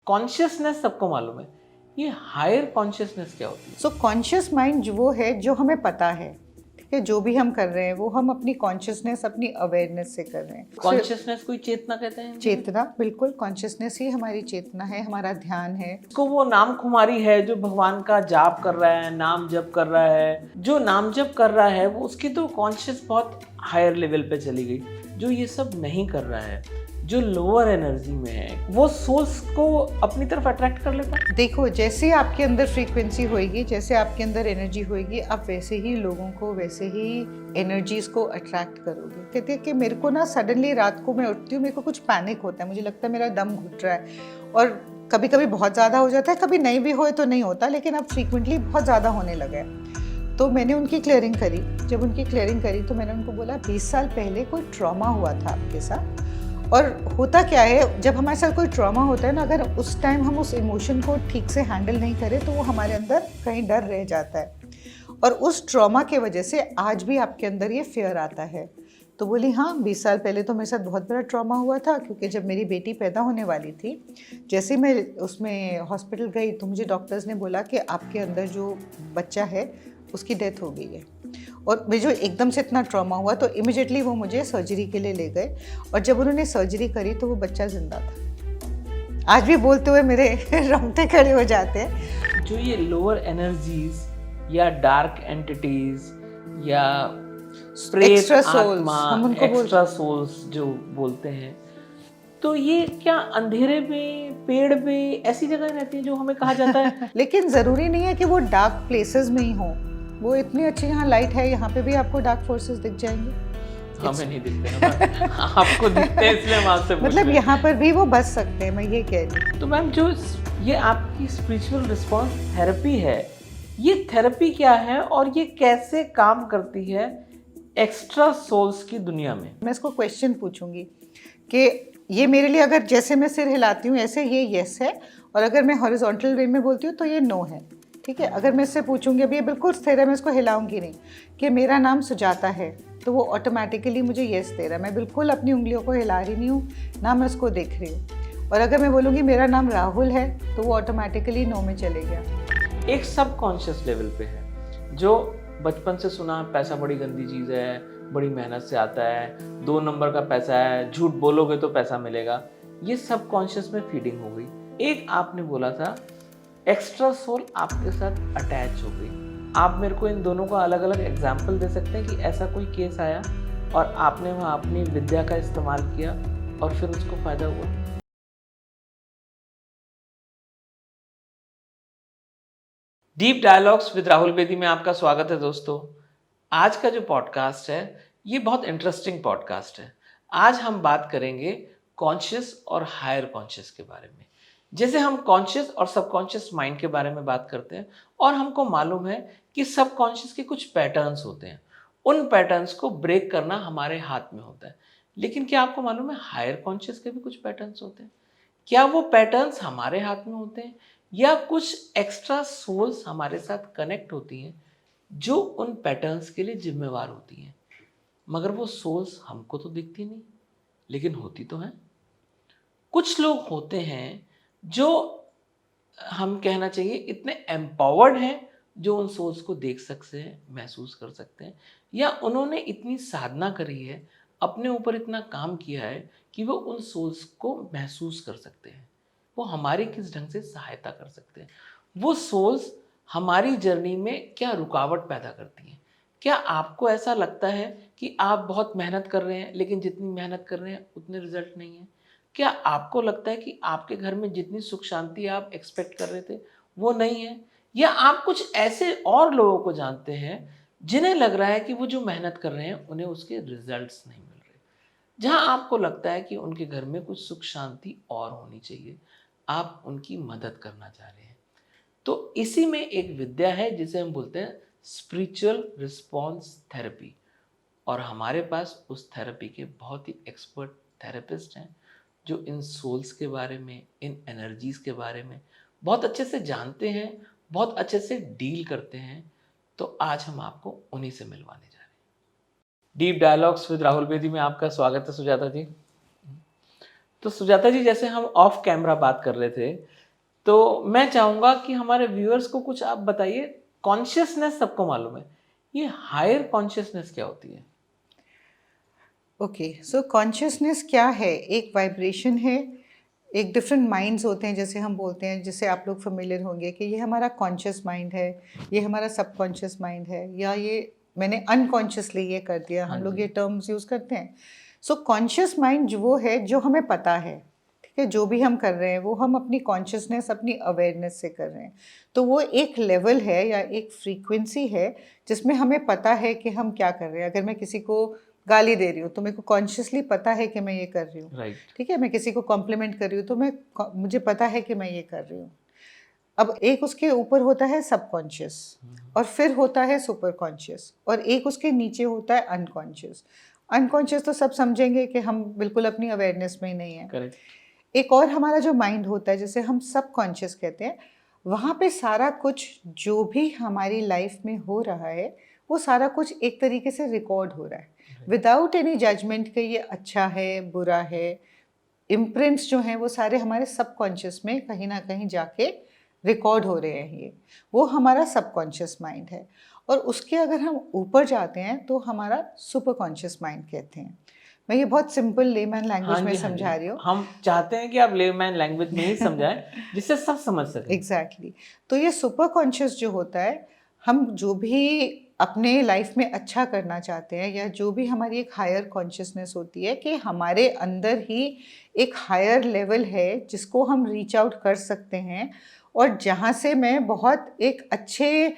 Consciousness सबको मालूम है, ये हायर कॉन्शियसनेस क्या होती है? सो कॉन्शियस माइंड वो है जो हमें पता है, ठीक है, जो भी हम कर रहे हैं वो हम अपनी कॉन्शियसनेस, अपनी अवेयरनेस से कर रहे हैं। कॉन्शियसनेस कोई चेतना कहते हैं हिंदी में? चेतना, बिल्कुल, कॉन्शियसनेस ही हमारी चेतना है, हमारा ध्यान है। इसको वो नाम खुमारी है जो भगवान का जाप कर रहा है, नाम जप कर रहा है, जो नाम जप कर रहा है वो उसकी तो कॉन्शियस बहुत हायर लेवल पे चली गई। जो ये सब नहीं कर रहा है, जो लोअर एनर्जी में है, वो सोल्स को अपनी तरफ अट्रैक्ट कर लेता है। देखो, जैसे आपके अंदर फ्रीक्वेंसी होएगी, जैसे आपके अंदर एनर्जी होएगी, आप वैसे ही लोगों को, वैसे ही एनर्जीज को अट्रैक्ट करोगे। कहते हैं कि मेरे को ना सडनली रात को मैं उठती हूँ, मेरे को कुछ पैनिक होता है, मुझे लगता है मेरा दम घुट रहा है, और कभी कभी बहुत ज़्यादा हो जाता है, कभी नहीं भी होए तो नहीं होता, लेकिन अब फ्रीक्वेंटली बहुत ज़्यादा होने लगा है। तो मैंने उनकी क्लियरिंग करी। जब उनकी क्लियरिंग करी तो मैंने उनको बोला 20 साल पहले कोई ट्रॉमा हुआ था आपके साथ। और होता क्या है, जब हमारे साथ कोई ट्रॉमा होता है ना, अगर उस टाइम हम उस इमोशन को ठीक से हैंडल नहीं करें तो वो हमारे अंदर कहीं डर रह जाता है, और उस ट्रॉमा के वजह से आज भी आपके अंदर ये फियर आता है। तो बोली हाँ, 20 साल पहले तो मेरे साथ बहुत बड़ा ट्रॉमा हुआ था, क्योंकि जब मेरी बेटी पैदा होने वाली थी, जैसे ही मैं उसमें हॉस्पिटल गई तो मुझे डॉक्टर्स ने बोला कि आपके अंदर जो बच्चा है उसकी डेथ हो गई है। और मुझे जो एकदम से इतना ट्रॉमा हुआ तो इमिडिएटली वो मुझे सर्जरी के लिए ले गए, और जब उन्होंने सर्जरी करी तो वो बच्चा जिंदा था। आज भी बोलते हुए मेरे रोंगटे खड़े हो जाते हैं। जो ये लोअर एनर्जीज या डार्क एंटिटीज या प्रेत एक्स्ट्रा सोल्स आत्मा, हम उनको एक्स्ट्रा सोल्स जो बोलते हैं, तो ये क्या अंधेरे में, पेड़ में, ऐसी जगह रहती है जो हमें कहा जाता है? लेकिन ज़रूरी नहीं है कि वो डार्क प्लेसेस में ही हो। वो इतनी अच्छी यहाँ लाइट है, यहाँ पे भी आपको डार्क फोर्सेस दिख जाएंगे। हमें नहीं दिखते ना, आपको दिखते हैं इसलिए हम आपसे पूछ मतलब रहे हैं। यहाँ पर भी वो बच सकते हैं, मैं ये कह रही हूँ। तो मैम, जो ये आपकी स्पिरिचुअल रिस्पॉन्स थेरेपी है, ये थेरेपी क्या है और ये कैसे काम करती है एक्स्ट्रा सोल्स की दुनिया में? मैं इसको क्वेश्चन पूछूंगी कि ये मेरे लिए, अगर जैसे मैं सिर हिलाती हूँ ऐसे ये यस है, और अगर मैं हॉरिजॉन्टल वे में बोलती हूँ तो ये नो है, ठीक है। अगर मैं इससे पूछूंगी, अभी ये बिल्कुल स्थिर है, मैं इसको हिलाऊंगी नहीं, कि मेरा नाम सुजाता है, तो वो ऑटोमेटिकली मुझे यस दे रहा है। मैं बिल्कुल अपनी उंगलियों को हिला रही नहीं हूँ, ना मैं उसको देख रही हूँ। और अगर मैं बोलूँगी मेरा नाम राहुल है, तो वो ऑटोमेटिकली नो में चले गया। एक सबकॉन्शियस लेवल पे है, जो बचपन से सुना पैसा बड़ी गंदी चीज़ है, बड़ी मेहनत से आता है, 2 नंबर का पैसा है, झूठ बोलोगे तो पैसा मिलेगा, ये सबकॉन्शियस में फीडिंग हो गई। एक आपने बोला था एक्स्ट्रा सोल आपके साथ अटैच हो गई। आप मेरे को इन दोनों का अलग अलग एग्जाम्पल दे सकते हैं कि ऐसा कोई केस आया और आपने वहाँ अपनी विद्या का इस्तेमाल किया और फिर उसको फायदा हुआ? Deep dialogues with Rahul Bedi में आपका स्वागत है दोस्तों। आज का जो पॉडकास्ट है ये बहुत इंटरेस्टिंग पॉडकास्ट है। आज हम बात करेंगे कॉन्शियस और हायर कॉन्शियस के बारे में। जैसे हम कॉन्शियस और सबकॉन्शियस माइंड के बारे में बात करते हैं और हमको मालूम है कि सबकॉन्शियस के कुछ पैटर्न्स होते हैं, उन पैटर्न्स को ब्रेक करना हमारे हाथ में होता है। लेकिन क्या आपको मालूम है हायर कॉन्शियस के भी कुछ पैटर्न्स होते हैं? क्या वो पैटर्न्स हमारे हाथ में होते हैं या कुछ एक्स्ट्रा सोल्स हमारे साथ कनेक्ट होती हैं जो उन पैटर्न्स के लिए जिम्मेवार होती हैं? मगर वो सोल्स हमको तो दिखती नहीं, लेकिन होती तो हैं। कुछ लोग होते हैं जो, हम कहना चाहिए, इतने एम्पावर्ड हैं जो उन सोल्स को देख सकते हैं, महसूस कर सकते हैं, या उन्होंने इतनी साधना करी है, अपने ऊपर इतना काम किया है कि वो उन सोल्स को महसूस कर सकते हैं। वो हमारी किस ढंग से सहायता कर सकते हैं, वो सोल्स हमारी जर्नी में क्या रुकावट पैदा करती हैं। क्या आपको ऐसा लगता है कि आप बहुत मेहनत कर रहे हैं लेकिन जितनी मेहनत कर रहे हैं उतने रिजल्ट नहीं है? क्या आपको लगता है कि आपके घर में जितनी सुख शांति आप एक्सपेक्ट कर रहे थे वो नहीं है? या आप कुछ ऐसे और लोगों को जानते हैं जिन्हें लग रहा है कि वो जो मेहनत कर रहे हैं उन्हें उसके रिजल्ट्स नहीं मिल रहे, जहां आपको लगता है कि उनके घर में कुछ सुख शांति और होनी चाहिए, आप उनकी मदद करना चाह रहे हैं? तो इसी में एक विद्या है जिसे हम बोलते हैं स्पिरिचुअल रिस्पॉन्स थेरेपी, और हमारे पास उस थेरेपी के बहुत ही एक्सपर्ट थेरेपिस्ट हैं जो इन सोल्स के बारे में, इन एनर्जीज के बारे में बहुत अच्छे से जानते हैं, बहुत अच्छे से डील करते हैं। तो आज हम आपको उन्हीं से मिलवाने जा रहे हैं। Deep dialogues with Rahul Bedi में आपका स्वागत है सुजाता जी। तो सुजाता जी, जैसे हम ऑफ कैमरा बात कर रहे थे, तो मैं चाहूँगा कि हमारे व्यूअर्स को कुछ आप बताइए। कॉन्शियसनेस सबको मालूम है, ये हायर कॉन्शियसनेस क्या होती है? ओके, सो कॉन्शियसनेस क्या है? एक वाइब्रेशन है, एक डिफरेंट माइंड्स होते हैं, जैसे हम बोलते हैं, जिससे आप लोग फेमिलियर होंगे कि ये हमारा कॉन्शियस माइंड है, ये हमारा सबकॉन्शियस माइंड है, या ये मैंने अनकॉन्शियसली ये कर दिया, हाँ हम लोग जी। ये टर्म्स यूज़ करते हैं। सो कॉन्शियस माइंड वो है जो हमें पता है, ठीक है, जो भी हम कर रहे हैं वो हम अपनी कॉन्शियसनेस, अपनी अवेयरनेस से कर रहे हैं। तो वो एक लेवल है या एक फ्रीक्वेंसी है जिसमें हमें पता है कि हम क्या कर रहे हैं। अगर मैं किसी को गाली दे रही हूँ तो मेरे को कॉन्शियसली पता है कि मैं ये कर रही हूँ, राइट। ठीक है। मैं किसी को कॉम्प्लीमेंट कर रही हूँ तो मुझे पता है कि मैं ये कर रही हूँ। अब एक उसके ऊपर होता है सबकॉन्शियस, और फिर होता है सुपर कॉन्शियस, और एक उसके नीचे होता है अनकॉन्शियस। अनकॉन्शियस तो सब समझेंगे कि हम बिल्कुल अपनी अवेयरनेस में ही नहीं है। करेक्ट। एक और हमारा जो माइंड होता है, जिसे हम सबकॉन्शियस कहते हैं, वहाँ पे सारा कुछ जो भी हमारी लाइफ में हो रहा है, वो सारा कुछ एक तरीके से रिकॉर्ड हो रहा है, विदाउट एनी जजमेंट कि ये अच्छा है, बुरा है। इम्प्रिंट्स जो हैं वो सारे हमारे सबकॉन्शियस में कहीं ना कहीं जाके रिकॉर्ड हो रहे हैं। ये वो हमारा सबकॉन्शियस माइंड है। और उसके अगर हम ऊपर जाते हैं तो हमारा सुपर कॉन्शियस माइंड कहते हैं। मैं ये बहुत सिंपल लेमैन हाँ लैंग्वेज में जी, हाँ समझा जी। रही हूँ। हम चाहते हैं कि आप लेमैन लैंग्वेज में ही समझाएँ, जिससे सब समझ सकें। एग्जैक्टली तो ये सुपर कॉन्शियस जो होता है, हम जो भी अपने लाइफ में अच्छा करना चाहते हैं, या जो भी हमारी एक हायर कॉन्शियसनेस होती है कि हमारे अंदर ही एक हायर लेवल है जिसको हम रीच आउट कर सकते हैं, और जहाँ से मैं बहुत एक अच्छे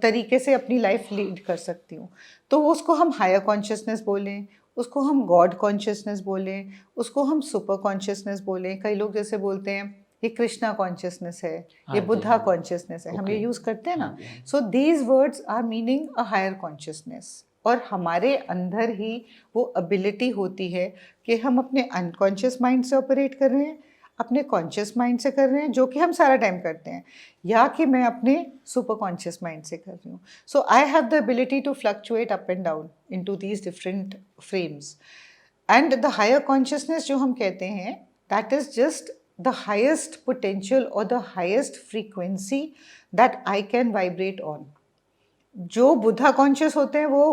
तरीके से अपनी लाइफ लीड कर सकती हूँ। तो उसको हम हायर कॉन्शियसनेस बोलें, उसको हम गॉड कॉन्शियसनेस बोलें, उसको हम सुपर कॉन्शियसनेस बोलें। कई लोग जैसे बोलते हैं ये कृष्णा कॉन्शियसनेस है, हाँ ये जी, बुद्धा हाँ जी। कॉन्शियसनेस है, हम ये ओके। यूज़ करते हैं हाँ ना। जी, हाँ जी। So these words are meaning a higher consciousness, और हमारे अंदर ही वो एबिलिटी होती है कि हम अपने अनकॉन्शियस माइंड से ऑपरेट कर रहे हैं, अपने कॉन्शियस माइंड से कर रहे हैं, जो कि हम सारा टाइम करते हैं, या कि मैं अपने सुपर कॉन्शियस माइंड से कर रही हूँ। So I have the ability to fluctuate up and down into these different frames. And the higher consciousness जो हम कहते हैं, that is just the highest potential और the highest frequency that I can vibrate on. जो Buddha conscious होते हैं वो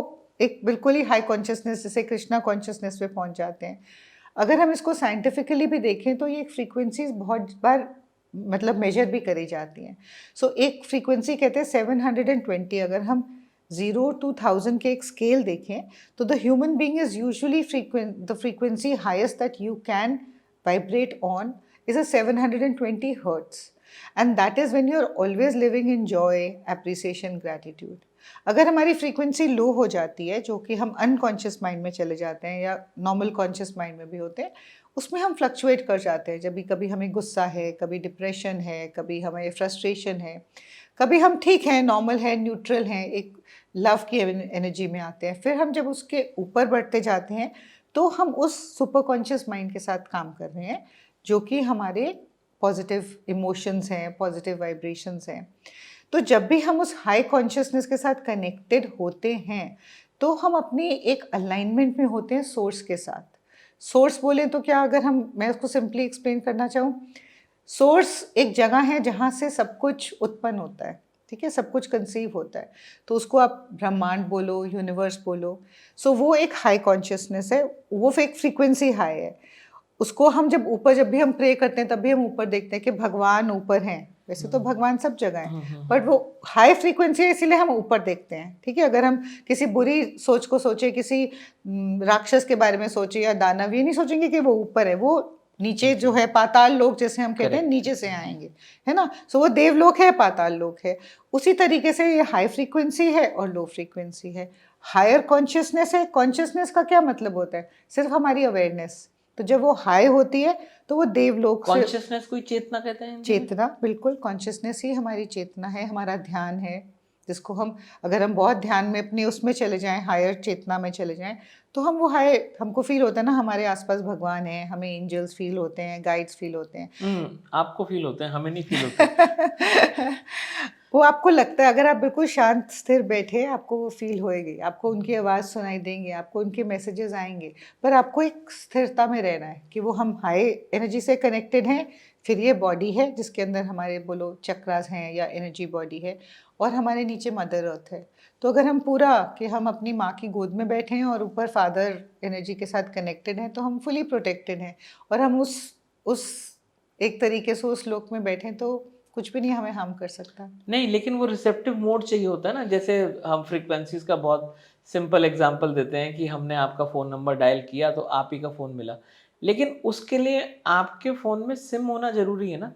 एक बिल्कुल ही हाई कॉन्शियसनेस, जैसे कृष्णा कॉन्शियसनेस पे पहुंच जाते हैं। अगर हम इसको साइंटिफिकली भी देखें तो ये फ्रीक्वेंसीज बहुत बार मतलब मेजर भी करी जाती हैं। सो एक फ्रीक्वेंसी कहते हैं 720। अगर हम 0 to 1000 के एक स्केल देखें तो the human being is usually the frequency highest that you can vibrate on is a 720 hertz, and that is when you are always living in joy, appreciation, gratitude. अगर हमारी फ्रीक्वेंसी लो हो जाती है, जो कि हम अनकॉन्शियस माइंड में चले जाते हैं या नॉर्मल कॉन्शियस माइंड में भी होते हैं, उसमें हम फ्लक्चुएट कर जाते हैं। जब भी कभी हमें गुस्सा है, कभी डिप्रेशन है, कभी हमें फ्रस्ट्रेशन है, कभी हम ठीक हैं, नॉर्मल है, न्यूट्रल हैं, एक लव की एनर्जी में आते हैं। फिर हम जब उसके ऊपर बढ़ते जाते हैं तो हम उस सुपर कॉन्शियस माइंड के साथ काम कर रहे हैं, जो कि हमारे पॉजिटिव इमोशंस हैं, पॉजिटिव वाइब्रेशंस हैं। तो जब भी हम उस हाई कॉन्शियसनेस के साथ कनेक्टेड होते हैं तो हम अपनी एक अलाइनमेंट में होते हैं सोर्स के साथ। सोर्स बोले तो क्या, अगर मैं उसको सिंपली एक्सप्लेन करना चाहूँ, सोर्स एक जगह है जहाँ से सब कुछ उत्पन्न होता है, ठीक है, सब कुछ कंसीव होता है। तो उसको आप ब्रह्मांड बोलो, यूनिवर्स बोलो। सो वो एक हाई कॉन्शियसनेस है, वो एक फ्रीक्वेंसी हाई है। उसको हम जब भी हम प्रे करते हैं तब भी हम ऊपर देखते हैं कि भगवान ऊपर हैं। वैसे तो भगवान सब जगह है, बट वो हाई फ्रीक्वेंसी है, इसीलिए हम ऊपर देखते हैं, ठीक है। अगर हम किसी बुरी सोच को सोचे, किसी राक्षस के बारे में सोचे या दानव, ये नहीं सोचेंगे कि वो ऊपर है, वो नीचे जो है पाताल लोक, जैसे हम कहते हैं, करेक्ट। नीचे से आएंगे, है ना। सो वो देवलोक है, पाताल लोक है। उसी तरीके से ये हाई फ्रीक्वेंसी है और लो फ्रीक्वेंसी है। हायर कॉन्शियसनेस है। कॉन्शियसनेस का क्या मतलब होता है? सिर्फ हमारी अवेयरनेस। तो जब वो हाई होती है तो वो देवलोक से। कॉन्शियसनेस कोई चेतना कहते हैं हिंदी में? चेतना, बिल्कुल, कॉन्शियसनेस ही हमारी चेतना है, हमारा ध्यान है, जिसको हम, अगर हम बहुत ध्यान में अपने उसमें चले जाएं, हायर चेतना में चले जाएं, तो हम वो हाई, हमको फील होता है ना, हमारे आसपास भगवान है, हमें एंजल्स फील होते हैं, गाइड्स फील होते हैं। आपको फील होते हैं, हमें नहीं फील होते। वो आपको लगता है, अगर आप बिल्कुल शांत स्थिर बैठे, आपको वो फ़ील होएगी, आपको उनकी आवाज़ सुनाई देंगी, आपको उनके मैसेजेस आएँगे, पर आपको एक स्थिरता में रहना है कि वो हम हाई एनर्जी से कनेक्टेड हैं, फिर ये बॉडी है जिसके अंदर हमारे बोलो चक्रास हैं या एनर्जी बॉडी है, और हमारे नीचे मदर अर्थ है। तो अगर हम पूरा कि हम अपनी माँ की गोद में बैठे हैं और ऊपर फादर एनर्जी के साथ कनेक्टेड हैं, तो हम फुली प्रोटेक्टेड हैं, और हम उस एक तरीके से उस लोक में बैठे तो कुछ भी नहीं हमें हार्म कर सकता। नहीं, लेकिन वो रिसेप्टिव मोड चाहिए होता है ना, जैसे हम फ्रीक्वेंसीज का बहुत सिंपल एग्जांपल देते हैं कि हमने आपका फ़ोन नंबर डायल किया तो आप ही का फ़ोन मिला। लेकिन उसके लिए आपके फ़ोन में सिम होना ज़रूरी है ना,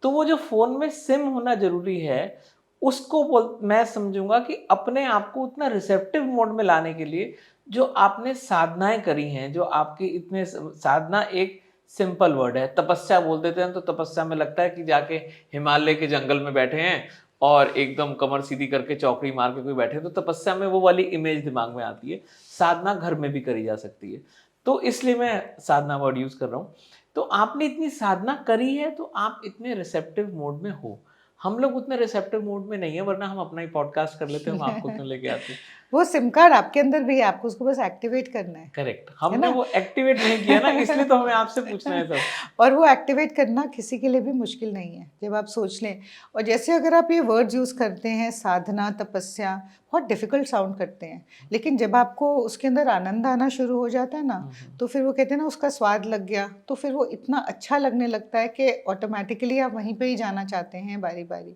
तो वो जो फ़ोन में सिम होना ज़रूरी है, उसको मैं समझूँगा कि अपने आप को उतना रिसेप्टिव मोड में लाने के लिए जो आपने साधनाएँ करी हैं, जो आपकी इतने साधना एक सिंपल वर्ड है, तपस्या बोल देते हैं, तो तपस्या में लगता है कि जाके हिमालय के जंगल में बैठे हैं और एकदम कमर सीधी करके चौकड़ी मार के कोई बैठे, तो तपस्या में वो वाली इमेज दिमाग में आती है। साधना घर में भी करी जा सकती है, तो इसलिए मैं साधना वर्ड यूज़ कर रहा हूँ। तो आपने इतनी साधना करी है, तो आप इतने रिसेप्टिव मोड में हो। हम लोग उतने रिसेप्टिव मोड में नहीं है, वरना हम अपना ही पॉडकास्ट कर लेते, हम आपको क्यों लेके आते। वो सिम कार्ड आपके अंदर भी है, आपको उसको बस एक्टिवेट करना करेक्ट, है हमने ना? वो एक्टिवेट नहीं किया ना, इसलिए तो हमें आपसे पूछना है सब। और वो एक्टिवेट करना किसी के लिए भी मुश्किल नहीं है, जब आप सोच लें। और जैसे अगर आप ये वर्ड्स यूज़ करते हैं साधना, तपस्या, बहुत डिफ़िकल्ट साउंड करते हैं, लेकिन जब आपको उसके अंदर आनंद आना शुरू हो जाता है ना, तो फिर वो कहते हैं ना उसका स्वाद लग गया, तो फिर वो इतना अच्छा लगने लगता है कि ऑटोमैटिकली आप वहीं पे ही जाना चाहते हैं बारी-बारी।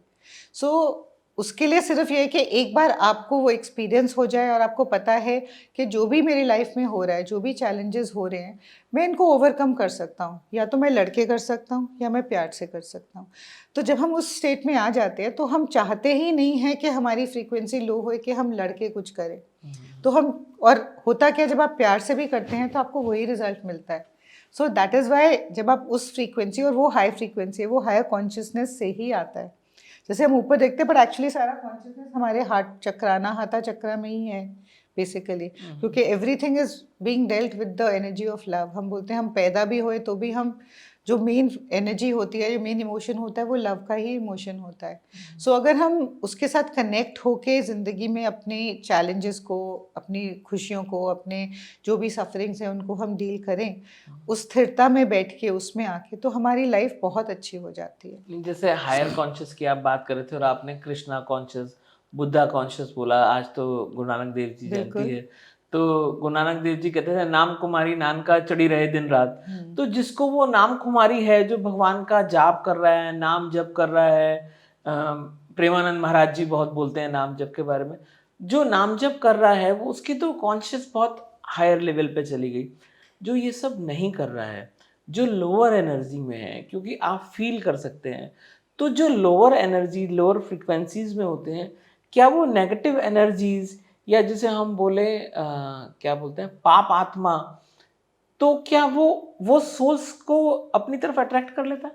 सो उसके लिए सिर्फ़ ये है कि एक बार आपको वो एक्सपीरियंस हो जाए और आपको पता है कि जो भी मेरी लाइफ़ में हो रहा है, जो भी चैलेंजेस हो रहे हैं, मैं इनको ओवरकम कर सकता हूँ। या तो मैं लड़ के कर सकता हूँ या मैं प्यार से कर सकता हूँ। तो जब हम उस स्टेट में आ जाते हैं, तो हम चाहते ही नहीं हैं कि हमारी फ्रीक्वेंसी लो होए कि हम लड़ के कुछ करें। तो हम और होता क्या है, जब आप प्यार से भी करते हैं तो आपको वही रिज़ल्ट मिलता है। सो दैट इज़ व्हाई जब आप उस फ्रीक्वेंसी, और वो हाई फ्रीक्वेंसी है, वो हायर कॉन्शसनेस से ही आता है। जैसे हम ऊपर देखते हैं, पर एक्चुअली सारा कॉन्शियसनेस हमारे हार्ट चक्र, अनाहता चक्र में ही है बेसिकली, क्योंकि everything is being dealt with the energy of love. हम बोलते हैं हम पैदा भी होए तो भी हम जो मेन एनर्जी होती है, जो मेन इमोशन होता है, वो लव का ही इमोशन होता है। सो अगर हम उसके साथ कनेक्ट होके ज़िंदगी में अपने चैलेंजेस को, अपनी खुशियों को, अपने जो भी सफरिंग्स हैं उनको हम डील करें, उस स्थिरता में बैठ के, उसमें आके, तो हमारी लाइफ बहुत अच्छी हो जाती है। जैसे हायर कॉन्शियस की आप बात कर रहे थे और आपने कृष्णा कॉन्शियस, बुद्धा कॉन्शियस बोला। आज तो गुरु नानक देव जी जयंती बिल्कुल। है, तो गुरु नानक देव जी कहते थे नाम कुमारी नानका चढ़ी रहे दिन रात। तो जिसको वो नाम कुमारी है, जो भगवान का जाप कर रहा है, नाम जप कर रहा है, प्रेमानंद महाराज जी बहुत बोलते हैं नाम जप के बारे में, जो नाम जप कर रहा है वो, उसकी तो कॉन्शियस बहुत हायर लेवल पे चली गई। जो ये सब नहीं कर रहा है, जो लोअर एनर्जी में है, क्योंकि आप फील कर सकते हैं, तो जो लोअर एनर्जी, लोअर फ्रिक्वेंसीज में होते हैं, क्या वो नेगेटिव एनर्जीज, या जिसे हम बोले क्या बोलते हैं, पाप आत्मा, तो क्या वो सोल्स को अपनी तरफ अट्रैक्ट कर लेता है?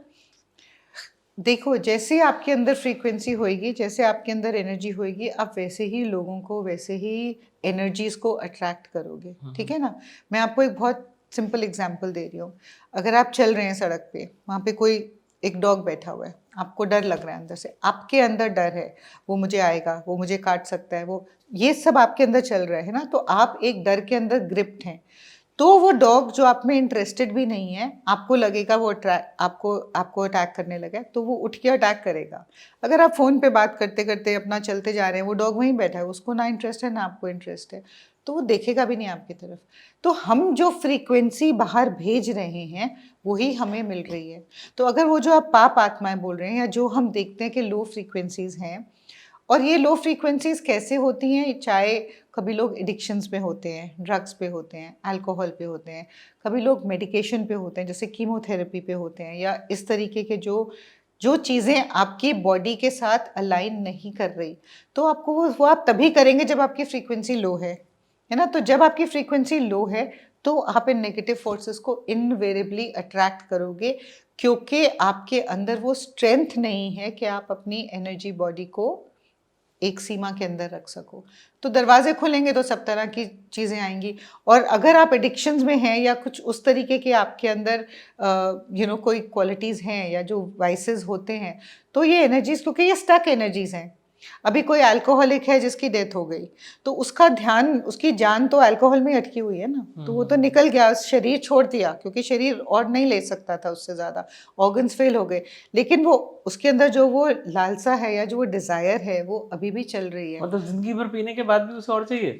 देखो, जैसे आपके अंदर फ्रीक्वेंसी होएगी, जैसे आपके अंदर एनर्जी होएगी, आप वैसे ही लोगों को, वैसे ही एनर्जीज़ को अट्रैक्ट करोगे, ठीक है ना? मैं आपको एक बहुत सिंपल एग्जांपल दे रही हूँ। अगर आप चल रहे हैं सड़क पे, वहाँ पे कोई एक डॉग बैठा हुआ है, आपको डर लग रहा है अंदर से, आपके अंदर डर है, वो मुझे आएगा, वो मुझे काट सकता है, वो ये सब आपके अंदर चल रहा है ना? तो आप एक डर के अंदर ग्रिप्ट हैं। तो वो डॉग जो आप में इंटरेस्टेड भी नहीं है, आपको लगेगा वो आपको आपको अटैक करने लगा है, तो वो उठ के अटैक करेगा। अगर आप फ़ोन पे बात करते-करते अपना चलते जा रहे हैं, वो डॉग वहीं बैठा है, उसको ना इंटरेस्ट है, ना आपको इंटरेस्ट है, तो वो देखेगा भी नहीं आपकी तरफ। तो हम जो फ्रीक्वेंसी बाहर भेज रहे हैं, वही हमें मिल रही है। तो अगर वो जो आप पाप आत्माएँ बोल रहे हैं, या जो हम देखते हैं कि लो फ्रीक्वेंसीज़ हैं, और ये लो फ्रीक्वेंसीज़ कैसे होती हैं, चाहे कभी लोग एडिक्शंस पे होते हैं, ड्रग्स पे होते हैं, अल्कोहल पे होते हैं, कभी लोग मेडिकेशन पे होते हैं, जैसे कीमोथेरेपी पे होते हैं, या इस तरीके के जो जो चीज़ें आपकी बॉडी के साथ अलाइन नहीं कर रही, तो आपको वो आप तभी करेंगे जब आपकी फ्रीक्वेंसी लो है ना? तो जब आपकी फ्रीक्वेंसी लो है, तो आप इन नेगेटिव फोर्सेस को इनवेरिएबली अट्रैक्ट करोगे, क्योंकि आपके अंदर वो स्ट्रेंथ नहीं है कि आप अपनी एनर्जी बॉडी को एक सीमा के अंदर रख सको। तो दरवाज़े खुलेंगे तो सब तरह की चीज़ें आएँगी। और अगर आप एडिक्शंस में हैं, या कुछ उस तरीके के आपके अंदर कोई क्वालिटीज़ हैं, या जो वाइसेस होते हैं, तो ये एनर्जीज़, क्योंकि ये स्टक एनर्जीज़ हैं, अभी कोई अल्कोहलिक है जिसकी डेथ हो गई, तो उसका ध्यान, उसकी जान तो अल्कोहल में ही अटकी हुई है ना, तो वो तो निकल गया, शरीर छोड़ दिया, क्योंकि शरीर और नहीं ले सकता था उससे ज़्यादा, ऑर्गन्स फेल हो गए, लेकिन वो उसके अंदर जो वो लालसा है या जो वो डिज़ायर है वो अभी भी चल रही है। मतलब जिंदगी भर पीने के बाद भी उसे और चाहिए।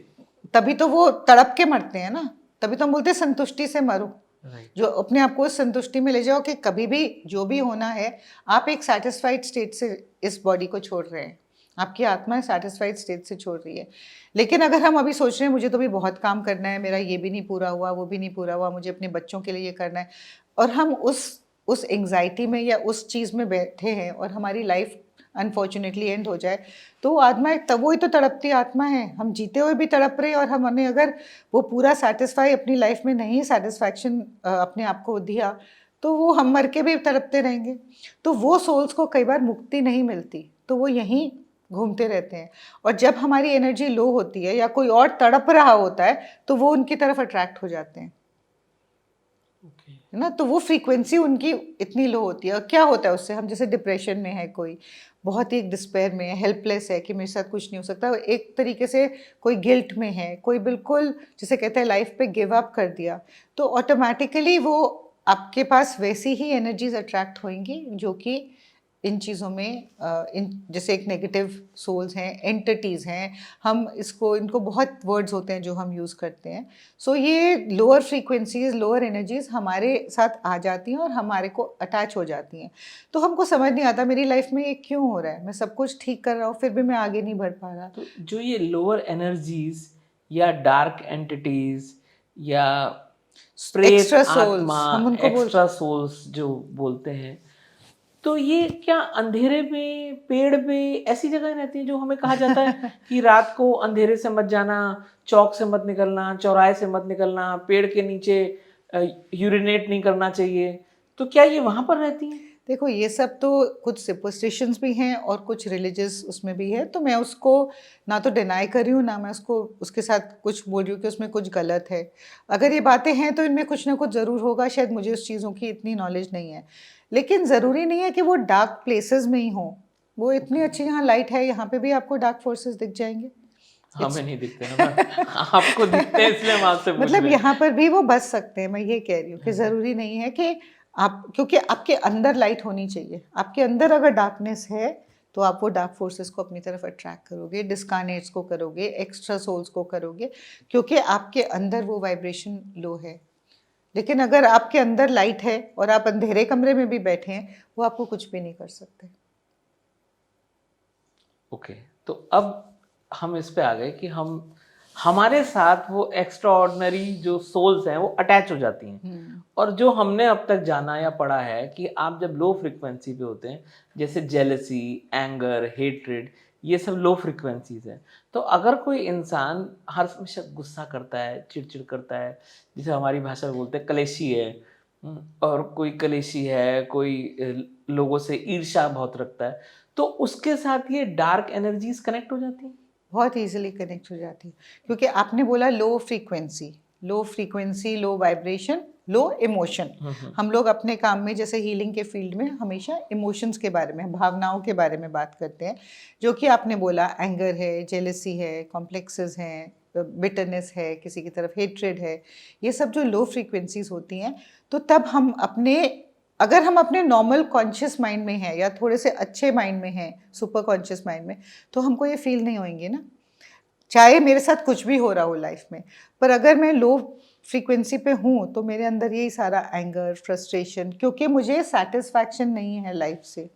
तभी तो वो तड़प के मरते हैं ना, तभी तो हम बोलते हैं संतुष्टि से मरो। राइट। जो अपने आप को उस संतुष्टि में ले जाओ कि कभी भी जो भी होना है, आप एक सैटिस्फाइड स्टेट से इस बॉडी को छोड़ रहे हैं, आपकी आत्मा सैटिस्फाइड स्टेट से छोड़ रही है। लेकिन अगर हम अभी सोच रहे हैं मुझे तो भी बहुत काम करना है, मेरा ये भी नहीं पूरा हुआ, वो भी नहीं पूरा हुआ, मुझे अपने बच्चों के लिए ये करना है, और हम उस एंग्जाइटी में या उस चीज़ में बैठे हैं और हमारी लाइफ अनफॉर्चुनेटली एंड हो जाए, तो वो आत्मा तब वही तो तड़पती आत्मा है। हम जीते हुए भी तड़प रहे हैं, और हमने अगर वो पूरा सेटिस्फाई अपनी लाइफ में नहीं सेटिस्फैक्शन अपने आप को दिया, तो वो हम मर के भी तड़पते रहेंगे। तो वो सोल्स को कई बार मुक्ति नहीं मिलती, तो वो यहीं घूमते रहते हैं, और जब हमारी एनर्जी लो होती है या कोई और तड़प रहा होता है, तो वो उनकी तरफ अट्रैक्ट हो जाते हैं, ओके। है ना। तो वो फ्रीक्वेंसी उनकी इतनी लो होती है, और क्या होता है उससे, हम जैसे डिप्रेशन में है, कोई बहुत ही एक डिस्पेयर में है, हेल्पलेस है कि मेरे साथ कुछ नहीं हो सकता, एक तरीके से कोई गिल्ट में है, कोई बिल्कुल जिसे कहते हैं लाइफ पे गिव अप कर दिया, तो ऑटोमेटिकली वो आपके पास वैसी ही एनर्जीज अट्रैक्ट होंगी जो कि इन चीज़ों में इन जैसे एक नेगेटिव सोल्स हैं, एंटिटीज़ हैं, हम इसको, इनको बहुत वर्ड्स होते हैं जो हम यूज़ करते हैं। सो ये लोअर फ्रीक्वेंसीज, लोअर एनर्जीज हमारे साथ आ जाती हैं और हमारे को अटैच हो जाती हैं। तो हमको समझ नहीं आता मेरी लाइफ में ये क्यों हो रहा है, मैं सब कुछ ठीक कर रहा हूँ फिर भी मैं आगे नहीं बढ़ पा रहा। तो जो ये लोअर एनर्जीज या डार्क एंटिटीज या प्रेत एक्स्ट्रा सोल्स आत्मा, हम उनको बोल, एक्स्ट्रा सोल्स जो बोलते हैं, तो ये क्या अंधेरे में, पेड़ में, ऐसी जगह रहती है जो हमें कहा जाता है कि रात को अंधेरे से मत जाना, चौक से मत निकलना, चौराहे से मत निकलना, पेड़ के नीचे यूरिनेट नहीं करना चाहिए, तो क्या ये वहां पर रहती हैं? देखो ये सब तो कुछ सुपरस्टिशंस भी हैं और कुछ रिलीजियस उसमें भी है, तो मैं उसको ना तो डिनाई कर रही हूँ, ना मैं उसको उसके साथ कुछ बोल रही हूँ कि उसमें कुछ गलत है। अगर ये बातें हैं तो इनमें कुछ ना कुछ ज़रूर होगा, शायद मुझे उस चीज़ों की इतनी नॉलेज नहीं है, लेकिन ज़रूरी नहीं है कि वो डार्क प्लेसेस में ही हों। वो इतनी अच्छी यहाँ लाइट है, यहाँ पे भी आपको डार्क फोर्सेस दिख जाएंगे। हमें नहीं दिखते ना मैम, आपको दिखते हैं इसलिए हम आपसे पूछ मतलब रहे हैं। यहाँ पर भी वो बच सकते हैं, मैं ये कह रही हूँ कि ज़रूरी नहीं है कि आप, क्योंकि आपके अंदर लाइट होनी चाहिए, आपके अंदर अगर डार्कनेस है तो आप वो डार्क फोर्सेस को अपनी तरफ अट्रैक्ट करोगे, डिस्कार्नेट्स को करोगे, एक्स्ट्रा सोल्स को करोगे, क्योंकि आपके अंदर वो वाइब्रेशन लो है। लेकिन अगर आपके अंदर लाइट है और आप अंधेरे कमरे में भी बैठे हैं, वो आपको कुछ भी नहीं कर सकते। ओके, तो अब हम इस पे आ गए कि हम, हमारे साथ वो एक्स्ट्रा ऑर्डिनरी जो सोल्स हैं वो अटैच हो जाती हैं, और जो हमने अब तक जाना या पढ़ा है कि आप जब लो फ्रिक्वेंसी पे होते हैं, जैसे जेलसी, एंगर, हेट्रेड, ये सब लो फ्रिक्वेंसीज हैं। तो अगर कोई इंसान हर हमेशा गुस्सा करता है, चिड़चिड़ करता है, जिसे हमारी भाषा में बोलते हैं कलेशी है, और कोई कलेशी है, कोई लोगों से ईर्ष्या बहुत रखता है, तो उसके साथ ये डार्क एनर्जीज कनेक्ट हो जाती हैं। बहुत ईजिली कनेक्ट हो जाती है, क्योंकि आपने बोला low frequency, low frequency, low vibration, low emotion. हम लोग अपने काम में जैसे हीलिंग के फील्ड में हमेशा इमोशंस के बारे में, भावनाओं के बारे में बात करते हैं, जो कि आपने बोला एंगर है, जेलसी है, कॉम्प्लेक्सेस हैं, बिटरनेस है, किसी की तरफ हेट्रेड है, ये सब जो लो फ्रीक्वेंसीज होती हैं, तो तब हम अपने, अगर हम अपने नॉर्मल कॉन्शियस माइंड में हैं या थोड़े से अच्छे माइंड में हैं, सुपर कॉन्शियस माइंड में, तो हमको ये फील नहीं होंगे ना, चाहे मेरे साथ कुछ भी हो रहा हो लाइफ में। पर अगर मैं लो फ्रीक्वेंसी पे हूँ तो मेरे अंदर यही सारा एंगर, फ्रस्ट्रेशन, क्योंकि मुझे सेटिस्फैक्शन नहीं है लाइफ से,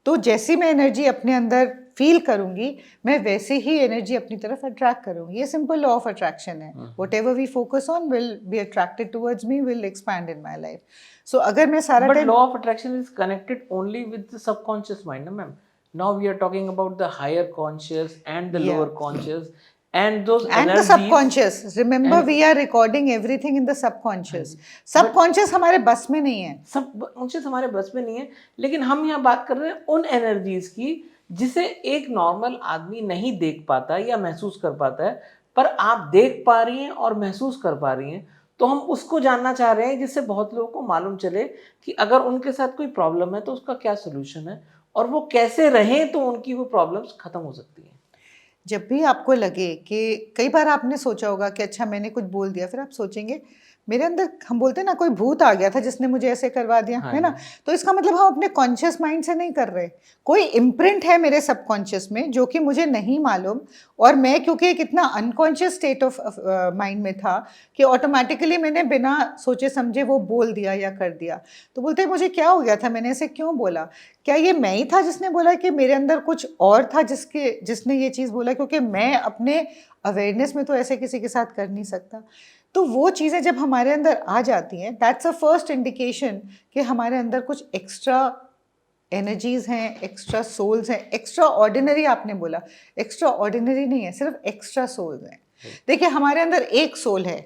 तो जैसी मैं एनर्जी अपने अंदर फील करूंगी, मैं वैसे ही एनर्जी अपनी तरफ अट्रैक्ट करूंगी। ये सिंपल लॉ ऑफ अट्रैक्शन है, whatever we focus on will be attracted towards me, will expand in my life. So अगर मैं सारा But time, law of attraction is connected only with the subconscious mind, na, ma'am. Now we are talking about the higher conscious and the yeah, lower conscious, and those and the energies. subconscious, remember And we are recording everything in the subconscious. but Subconscious हमारे बस में नहीं है। सब conscious हमारे बस में नहीं है, लेकिन हम यहाँ बात कर रहे हैं उन एनर्जीज की जिसे एक नॉर्मल आदमी नहीं देख पाता या महसूस कर पाता है, पर आप देख पा रही हैं और महसूस कर पा रही हैं। तो हम उसको जानना चाह रहे हैं जिससे बहुत लोगों को मालूम चले कि अगर उनके साथ कोई प्रॉब्लम है तो उसका क्या सोल्यूशन है, और वो कैसे रहें तो उनकी वो प्रॉब्लम्स खत्म हो सकती हैं। जब भी आपको लगे कि कई बार आपने सोचा होगा कि अच्छा मैंने कुछ बोल दिया, फिर आप सोचेंगे मेरे अंदर, हम बोलते हैं ना, कोई भूत आ गया था जिसने मुझे ऐसे करवा दिया, हाँ है ना? जी। तो इसका मतलब हम अपने कॉन्शियस माइंड से नहीं कर रहे। कोई इम्प्रिंट है मेरे सबकॉन्शियस में जो कि मुझे नहीं मालूम, और मैं क्योंकि एक इतना अनकॉन्शियस स्टेट ऑफ माइंड में था कि ऑटोमेटिकली मैंने बिना सोचे समझे वो बोल दिया या कर दिया। तो बोलते हैं मुझे क्या हो गया था, मैंने ऐसे क्यों बोला? क्या ये मैं ही था जिसने बोला, कि मेरे अंदर कुछ और था जिसने ये चीज़ बोला? क्योंकि मैं अपने अवेयरनेस में तो ऐसे किसी के साथ कर नहीं सकता। तो वो चीज़ें जब हमारे अंदर आ जाती हैं, दैट्स अ फर्स्ट इंडिकेशन कि हमारे अंदर कुछ एक्स्ट्रा एनर्जीज़ हैं, एक्स्ट्रा सोल्स हैं। एक्स्ट्रा ऑर्डिनरी आपने बोला, एक्स्ट्रा ऑर्डिनरी नहीं है, सिर्फ एक्स्ट्रा सोल्स हैं। देखिए हमारे अंदर एक सोल है,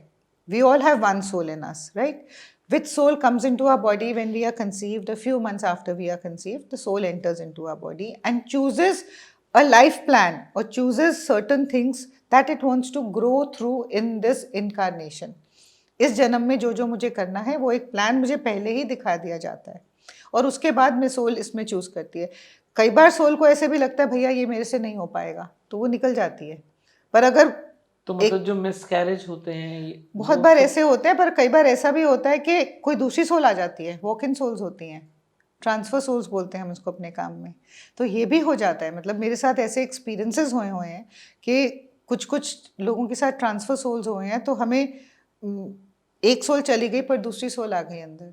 we all have one soul in us, right? Which soul comes into our body when we are conceived? A few months after we are conceived, the soul enters into our body and chooses a life plan or chooses certain things that it wants to grow through in this incarnation. इस जन्म में जो जो मुझे करना है वो एक प्लान मुझे पहले ही दिखा दिया जाता है, और उसके बाद में सोल इसमें चूज करती है। कई बार सोल को ऐसे भी लगता है भैया ये मेरे से नहीं हो पाएगा, तो वो निकल जाती है। पर अगर तो मतलब जो मिसकैरेज होते हैं बहुत वो बार तो ऐसे होते हैं, पर कई बार ऐसा भी होता है कि कोई दूसरी सोल आ जाती है, वॉक इन सोल्स होती हैं, ट्रांसफर सोल्स बोलते हैं हम इसको अपने काम में। तो ये भी हो जाता है, मतलब मेरे साथ ऐसे एक्सपीरियंसेस हुए हुए हैं कि कुछ कुछ लोगों के साथ ट्रांसफर सोल्स हुए हैं, तो हमें एक सोल चली गई पर दूसरी सोल आ गई अंदर।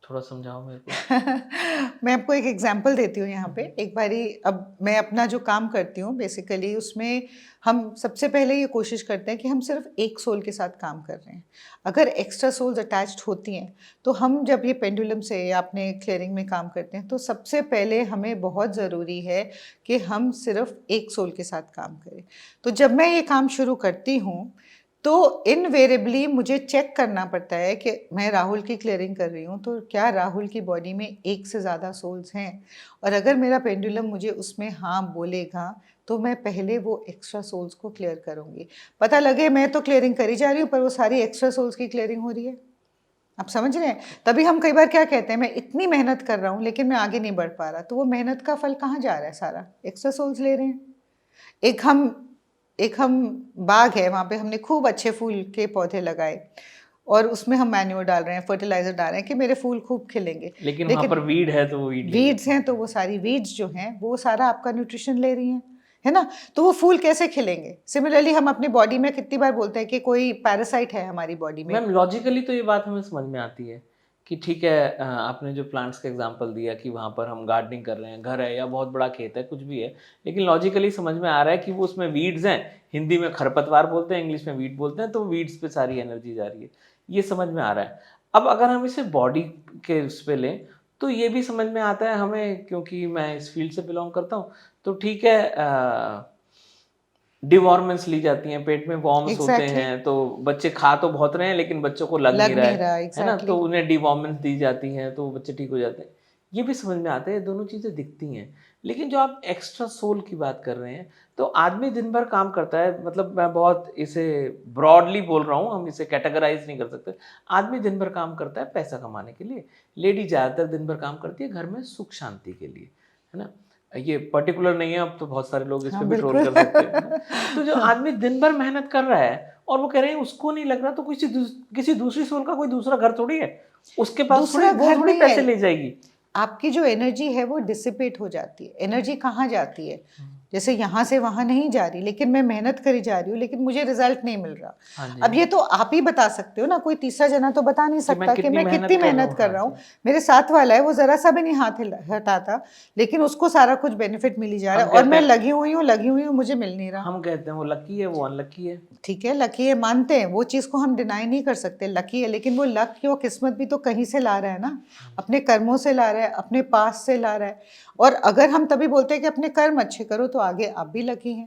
थोड़ा समझाओ मेरे को। मैं आपको एक एग्जांपल देती हूँ यहाँ पे। एक बारी, अब मैं अपना जो काम करती हूँ बेसिकली उसमें हम सबसे पहले ये कोशिश करते हैं कि हम सिर्फ एक सोल के साथ काम कर रहे हैं। अगर एक्स्ट्रा सोल्स अटैच्ड होती हैं तो हम जब ये पेंडुलम से या अपने क्लियरिंग में काम करते हैं तो सबसे पहले हमें बहुत ज़रूरी है कि हम सिर्फ एक सोल के साथ काम करें। तो जब मैं ये काम शुरू करती हूँ तो इनवेरेबली मुझे चेक करना पड़ता है कि मैं राहुल की क्लियरिंग कर रही हूँ तो क्या राहुल की बॉडी में एक से ज़्यादा सोल्स हैं, और अगर मेरा पेंडुलम मुझे उसमें हाँ बोलेगा तो मैं पहले वो एक्स्ट्रा सोल्स को क्लियर करूँगी। पता लगे मैं तो क्लियरिंग करी जा रही हूँ पर वो सारी एक्स्ट्रा सोल्स की क्लियरिंग हो रही है। आप समझ रहे हैं? तभी हम कई बार क्या कहते हैं, मैं इतनी मेहनत कर रहा हूँ लेकिन मैं आगे नहीं बढ़ पा रहा, तो वो मेहनत का फल कहाँ जा रहा है? सारा एक्स्ट्रा सोल्स ले रहे हैं। एक हम एक हम बाग है, वहाँ पे हमने खूब अच्छे फूल के पौधे लगाए और उसमें हम मैन्योर डाल रहे हैं, फर्टिलाइजर डाल रहे हैं कि मेरे फूल खूब खिलेंगे। लेकिन वहां पर वीड है तो वो वीड ले वीड्स हैं तो वो सारी वीड्स जो हैं वो सारा आपका न्यूट्रिशन ले रही हैं, है ना? तो वो फूल कैसे खिलेंगे? सिमिलरली हम अपनी बॉडी में कितनी बार बोलते हैं कि कोई पैरासाइट है हमारी बॉडी में। मैम लॉजिकली तो ये बात हमें समझ में आती है कि ठीक है, आपने जो प्लांट्स का एग्जांपल दिया कि वहाँ पर हम गार्डनिंग कर रहे हैं, घर है या बहुत बड़ा खेत है, कुछ भी है, लेकिन लॉजिकली समझ में आ रहा है कि वो उसमें वीड्स हैं, हिंदी में खरपतवार बोलते हैं, इंग्लिश में वीड बोलते हैं, तो वीड्स पे सारी एनर्जी जा रही है, ये समझ में आ रहा है। अब अगर हम इसे बॉडी के उस पे लें तो ये भी समझ में आता है हमें, क्योंकि मैं इस फील्ड से बिलोंग करता हूँ, तो ठीक है, डिवॉर्मेंट्स ली जाती हैं, पेट में वॉर्म्स होते एग्जैक्टली हैं, तो बच्चे खा तो बहुत रहे हैं लेकिन बच्चों को लग नहीं लग रहा नहीं रहा, है ना? तो एग्जैक्टली। उन्हें डिवॉर्मेंट्स दी जाती हैं तो बच्चे ठीक हो जाते हैं। ये भी समझ में आता है, ये दोनों चीज़ें दिखती हैं। लेकिन जो आप एक्स्ट्रा सोल की बात कर रहे हैं, तो आदमी दिन भर काम करता है, मतलब मैं बहुत इसे ब्रॉडली बोल रहा हूँ, हम इसे कैटेगराइज़ नहीं कर सकते। आदमी दिन भर काम करता है पैसा कमाने के लिए, लेडी ज़्यादातर दिन भर काम करती है घर में सुख शांति के लिए, है ना? ये पर्टिकुलर नहीं है, अब तो बहुत सारे लोग इस पे हाँ भी ट्रोल बिल्कुल। कर सकते हैं, है ना? तो जो आदमी दिन भर मेहनत कर रहा है और वो कह रहे हैं उसको नहीं लग रहा, तो किसी दूसरी सोल का कोई दूसरा घर थोड़ी है, उसके पास थोड़ी दूसरा वो घर थोड़ी नहीं पैसे है, ले जाएगी। आपकी जो एनर्जी है वो डिसिपेट हो जाती है। एनर्जी कहाँ जाती है? जैसे यहाँ से वहाँ नहीं जा रही, लेकिन मैं मेहनत करी जा रही हूँ लेकिन मुझे रिजल्ट नहीं मिल रहा। हाँ जी, अब ये तो आप ही बता सकते हो ना, कोई तीसरा जना तो बता नहीं कि मैं सकता कि कितनी मैं कितनी मेहनत कर रहा मेहनत हूँ। कर हाँ रहा हूँ। जी, मेरे साथ वाला है वो जरा सा भी नहीं हाथ हटाता, लेकिन उसको सारा कुछ बेनिफिट मिल ही जा रहा हम है, और कहते मैं हैं लगी हुई हूँ, मुझे मिल नहीं रहा। हम कहते हैं वो लकी है, वो अनलकी है। ठीक है, लकी है मानते हैं, वो चीज़ को हम डिनाई नहीं कर सकते, लकी है, लेकिन वो लक की वो किस्मत भी तो कहीं से ला रहा है ना, अपने कर्मों से ला रहा है, अपने पास से ला रहा है। और अगर हम तभी बोलते हैं कि अपने कर्म अच्छे करो तो आगे आप भी लकी हैं,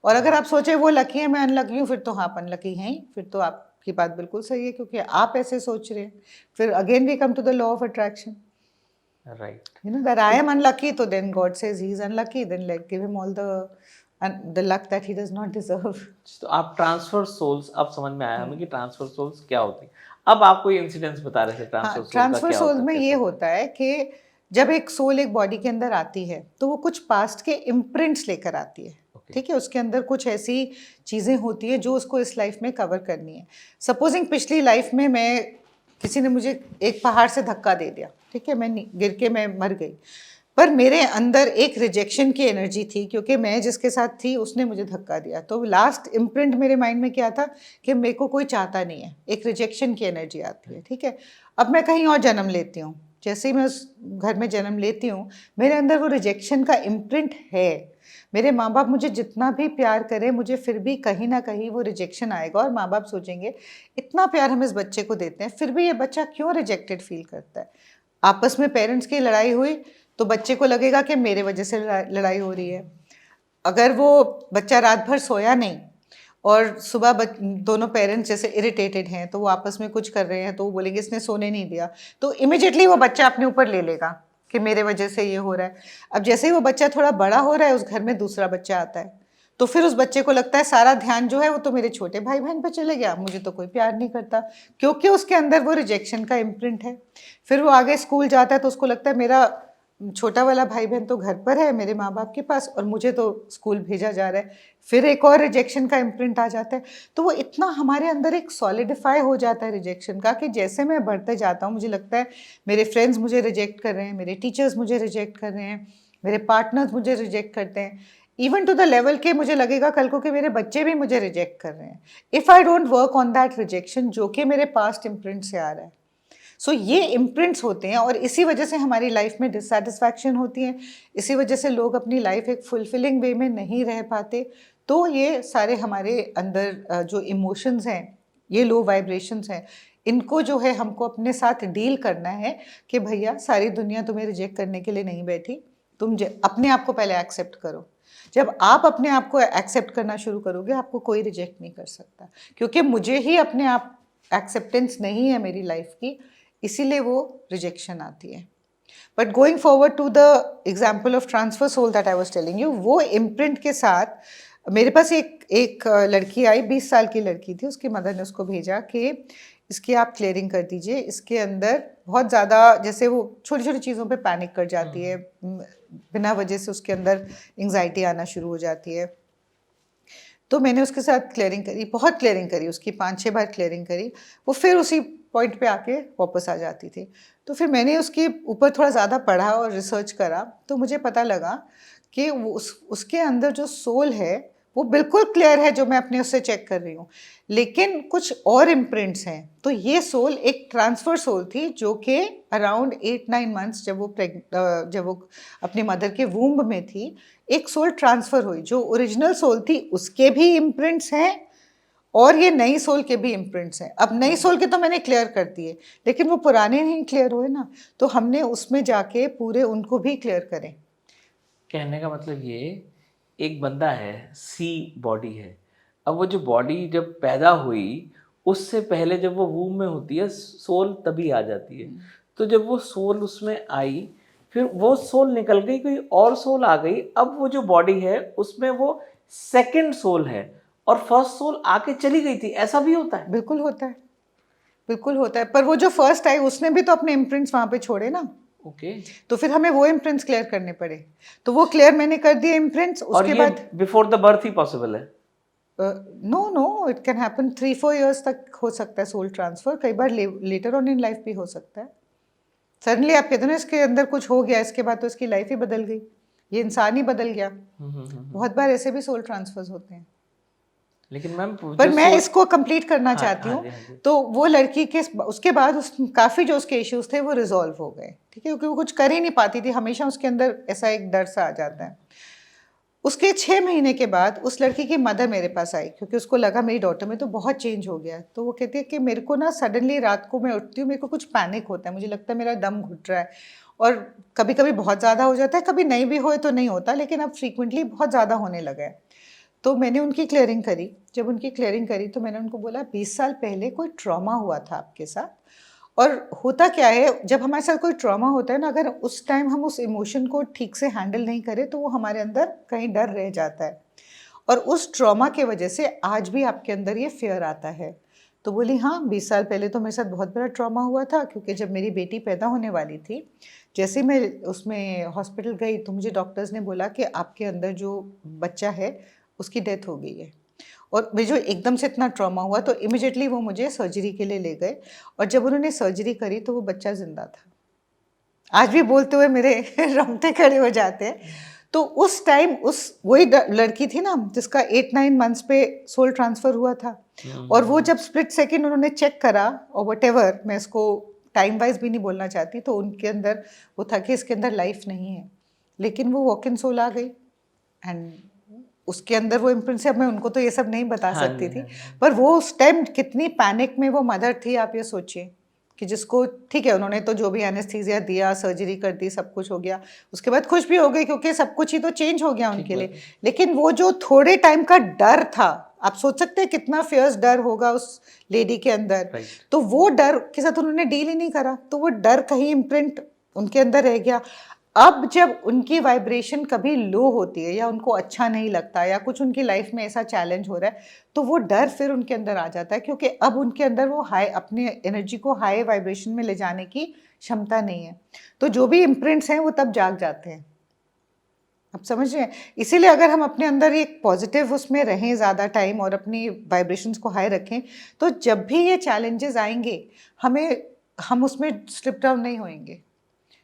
और अगर आप सोचे वो लकी है मैं अनलकी हूँ, फिर तो हाँ आप अनलकी हैं ही, फिर तो आपकी बात बिल्कुल सही है क्योंकि आप ऐसे सोच रहे हैं। फिर again we come to the law of attraction, right. you know, that I am unlucky, तो then God says he is unlucky, then let give him all the luck that he does not deserve. तो आप transfer souls, अब समझ में आया हमें कि transfer souls क्या होती है। अब आप कोई इंसिडेंट्स बता रहे थे हाँ, ट्रांसफर सोल का ट्रांसफर क्या सोल्स होता है, में कैसे ये होता है? होता है कि जब एक सोल एक बॉडी के अंदर आती है तो वो कुछ पास्ट के इम्प्रिंट्स लेकर आती है। ठीक है, उसके अंदर कुछ ऐसी चीज़ें होती है जो उसको इस लाइफ में कवर करनी है। सपोजिंग पिछली लाइफ में किसी ने मुझे एक पहाड़ से धक्का दे दिया, ठीक है, मैं गिर के मैं मर गई, पर मेरे अंदर एक रिजेक्शन की एनर्जी थी क्योंकि मैं जिसके साथ थी उसने मुझे धक्का दिया। तो लास्ट इम्प्रिंट मेरे माइंड में क्या था कि मेरे को कोई चाहता नहीं है, एक रिजेक्शन की एनर्जी आती है। ठीक है, अब मैं कहीं और जन्म लेती हूँ, जैसे ही मैं उस घर में जन्म लेती हूँ मेरे अंदर वो रिजेक्शन का इम्प्रिंट है। मेरे माँ बाप मुझे जितना भी प्यार करें, मुझे फिर भी कहीं ना कहीं वो रिजेक्शन आएगा और माँ बाप सोचेंगे इतना प्यार हम इस बच्चे को देते हैं फिर भी ये बच्चा क्यों रिजेक्टेड फील करता है। आपस में पेरेंट्स की लड़ाई हुई तो बच्चे को लगेगा कि मेरे वजह से लड़ाई हो रही है। अगर वो बच्चा रात भर सोया नहीं और सुबह दोनों पेरेंट्स जैसे इरिटेटेड हैं तो वो आपस में कुछ कर रहे हैं तो वो बोलेंगे इसने सोने नहीं दिया, तो इमिजिएटली वो बच्चा अपने ऊपर ले लेगा कि मेरे वजह से ये हो रहा है। अब जैसे ही वो बच्चा थोड़ा बड़ा हो रहा है, उस घर में दूसरा बच्चा आता है तो फिर उस बच्चे को लगता है सारा ध्यान जो है वो तो मेरे छोटे भाई बहन पे चले गया, मुझे तो कोई प्यार नहीं करता, क्योंकि उसके अंदर वो रिजेक्शन का इम्प्रिंट है। फिर वो आगे स्कूल जाता है तो उसको लगता है मेरा छोटा वाला भाई बहन तो घर पर है मेरे माँ बाप के पास और मुझे तो स्कूल भेजा जा रहा है, फिर एक और रिजेक्शन का इम्प्रिंट आ जाता है। तो वो इतना हमारे अंदर एक सॉलिडिफाई हो जाता है रिजेक्शन का कि जैसे मैं बढ़ते जाता हूँ मुझे लगता है मेरे फ्रेंड्स मुझे रिजेक्ट कर रहे हैं, मेरे टीचर्स मुझे रिजेक्ट कर रहे हैं, मेरे पार्टनर्स मुझे रिजेक्ट करते हैं, इवन टू द लेवल के मुझे लगेगा कल को कि मेरे बच्चे भी मुझे रिजेक्ट कर रहे हैं if I don't work on that rejection जो कि मेरे पास्ट इम्प्रिंट से आ रहा है। सो ये इम्प्रिंट्स होते हैं और इसी वजह से हमारी लाइफ में डिससेटिस्फैक्शन होती है, इसी वजह से लोग अपनी लाइफ एक फुलफिलिंग वे में नहीं रह पाते। तो ये सारे हमारे अंदर जो इमोशंस हैं, ये लो वाइब्रेशंस हैं, इनको जो है हमको अपने साथ डील करना है कि भैया सारी दुनिया तुम्हें रिजेक्ट करने के लिए नहीं बैठी, तुम अपने आप को पहले एक्सेप्ट करो। जब आप अपने आप को एक्सेप्ट करना शुरू करोगे आपको कोई रिजेक्ट नहीं कर सकता, क्योंकि मुझे ही अपने आप एक्सेप्टेंस नहीं है मेरी लाइफ की, इसीलिए वो रिजेक्शन आती है। But going forward to the example of transfer soul that I was telling you, वो इम्प्रिंट के साथ मेरे पास एक लड़की आई, 20 साल की लड़की थी, उसकी मदर ने उसको भेजा कि इसकी आप क्लियरिंग कर दीजिए, इसके अंदर बहुत ज़्यादा जैसे वो छोटी छोटी चीज़ों पे पैनिक कर जाती है, बिना वजह से उसके अंदर एंग्जाइटी आना शुरू हो जाती है। तो मैंने उसके साथ क्लियरिंग करी, बहुत क्लियरिंग करी उसकी, 5-6 बार क्लियरिंग करी, वो फिर उसी पॉइंट पे आके वापस आ जाती थी। तो फिर मैंने उसके ऊपर थोड़ा ज़्यादा पढ़ा और रिसर्च करा तो मुझे पता लगा कि उसके अंदर जो सोल है वो बिल्कुल क्लियर है जो मैं अपने उससे चेक कर रही हूँ, लेकिन कुछ और इम्प्रिंट्स हैं। तो ये सोल एक ट्रांसफ़र सोल थी जो कि अराउंड 8-9 मंथ्स जब वो अपनी मदर के वूम्ब में थी, एक सोल ट्रांसफ़र हुई। जो ओरिजिनल सोल थी उसके भी इम्प्रिंट्स हैं और ये नई सोल के भी इम्प्रिंट्स हैं। अब नई सोल के तो मैंने क्लियर कर दिए, लेकिन वो पुराने नहीं क्लियर हुए ना, तो हमने उसमें जाके पूरे उनको भी क्लियर करें। कहने का मतलब ये, एक बंदा है, सी बॉडी है, अब वो जो बॉडी जब पैदा हुई उससे पहले जब वो वूम में होती है सोल तभी आ जाती है। तो जब वो सोल उसमें आई फिर वो सोल निकल गई, कोई और सोल आ गई, अब वो जो बॉडी है उसमें वो सेकंड सोल है और फर्स्ट सोल आके चली गई थी, ऐसा भी होता है? बिल्कुल होता है, बिल्कुल होता है, पर वो जो फर्स्ट आई उसने भी तो अपने इम्प्रिंट्स वहाँ पे छोड़े ना। ओके। तो फिर हमें वो इम्प्रिंट्स क्लियर करने पड़े, तो वो क्लियर मैंने कर दिए इम्प्रिंट्स। और उसके ये बाद बिफोर द बर्थ ही पॉसिबल है? No no, it can happen 3-4 years तक हो सकता है सोल ट्रांसफर, कई बार लेटर ऑन इन लाइफ भी हो सकता है। सडनली आप कहते हो ना इसके अंदर कुछ हो गया, इसके बाद तो इसकी लाइफ ही बदल गई, ये इंसान ही बदल गया। बहुत बार ऐसे भी सोल ट्रांसफर्स होते हैं। लेकिन मैम पर मैं इसको कंप्लीट करना चाहती हाँ हूँ। जी, हाँ जी। तो वो लड़की के उसके बाद काफ़ी जो उसके इश्यूज थे वो रिजॉल्व हो गए, ठीक है, क्योंकि वो कुछ कर ही नहीं पाती थी, हमेशा उसके अंदर ऐसा एक डर सा आ जाता है। उसके 6 महीने के बाद उस लड़की की मदर मेरे पास आई, क्योंकि उसको लगा मेरी डॉटर में तो बहुत चेंज हो गया। तो वो कहती है कि मेरे को ना सडनली रात को मैं उठती हूँ, मेरे को कुछ पैनिक होता है, मुझे लगता है मेरा दम घुट रहा है, और कभी कभी बहुत ज़्यादा हो जाता है, कभी नहीं भी होए तो नहीं होता, लेकिन अब फ्रीक्वेंटली बहुत ज़्यादा होने लगा है। तो मैंने उनकी क्लियरिंग करी। जब उनकी क्लियरिंग करी तो मैंने उनको बोला 20 साल पहले कोई ट्रॉमा हुआ था आपके साथ, और होता क्या है जब हमारे साथ कोई ट्रॉमा होता है ना, अगर उस टाइम हम उस इमोशन को ठीक से हैंडल नहीं करें तो वो हमारे अंदर कहीं डर रह जाता है, और उस ट्रॉमा के वजह से आज भी आपके अंदर ये फियर आता है। तो बोली हाँ, 20 साल पहले तो मेरे साथ बहुत बड़ा ट्रॉमा हुआ था, क्योंकि जब मेरी बेटी पैदा होने वाली थी, जैसे ही मैं उसमें हॉस्पिटल गई तो मुझे डॉक्टर्स ने बोला कि आपके अंदर जो बच्चा है उसकी डेथ हो गई है। और मुझे एकदम से इतना ट्रॉमा हुआ तो इमिडिएटली वो मुझे सर्जरी के लिए ले गए, और जब उन्होंने सर्जरी करी तो वो बच्चा ज़िंदा था। आज भी बोलते हुए मेरे रोंगटे खड़े हो जाते हैं। तो उस टाइम उस वही लड़की थी ना जिसका 8-9 मंथ्स पे सोल ट्रांसफ़र हुआ था, और वो जब स्प्लिट सेकंड उन्होंने चेक करा, और व्हाटएवर, मैं इसको टाइम वाइज भी नहीं बोलना चाहती, तो उनके अंदर वो था कि इसके अंदर लाइफ नहीं है, लेकिन वो वॉक इन सोल आ गई। एंड उसके अंदर वो इम्प्रिंट से, अब मैं उनको तो ये सब नहीं बता हाँ सकती जी, थी, हाँ जी। पर वो उस टाइम कितनी पैनिक में वो मदर थी, आप ये सोचिए कि जिसको ठीक है उन्होंने तो जो भी एनेस्थीसिया दिया, सर्जरी कर दी, सब कुछ हो गया, उसके बाद खुश भी हो गई क्योंकि सब कुछ ही तो चेंज हो गया ठीक उनके बात लिए। है। लेकिन वो जो थोड़े टाइम का डर था, आप सोच सकते हैं कितना फियर्स डर होगा उस लेडी के अंदर। राइट। तो वो डर के साथ उन्होंने डील ही नहीं करा, तो वो डर कहीं इम्प्रिंट उनके अंदर रह गया। अब जब उनकी वाइब्रेशन कभी लो होती है या उनको अच्छा नहीं लगता या कुछ उनकी लाइफ में ऐसा चैलेंज हो रहा है, तो वो डर फिर उनके अंदर आ जाता है, क्योंकि अब उनके अंदर वो हाई अपनी एनर्जी को हाई वाइब्रेशन में ले जाने की क्षमता नहीं है। तो जो भी इम्प्रिंट्स हैं वो तब जाग जाते हैं। आप समझ रहे हैं? इसीलिए अगर हम अपने अंदर एक पॉजिटिव उसमें रहें ज़्यादा टाइम और अपनी वाइब्रेशंस को हाई रखें, तो जब भी ये चैलेंजेस आएंगे, हम उसमें स्लिप डाउन नहीं होएंगे।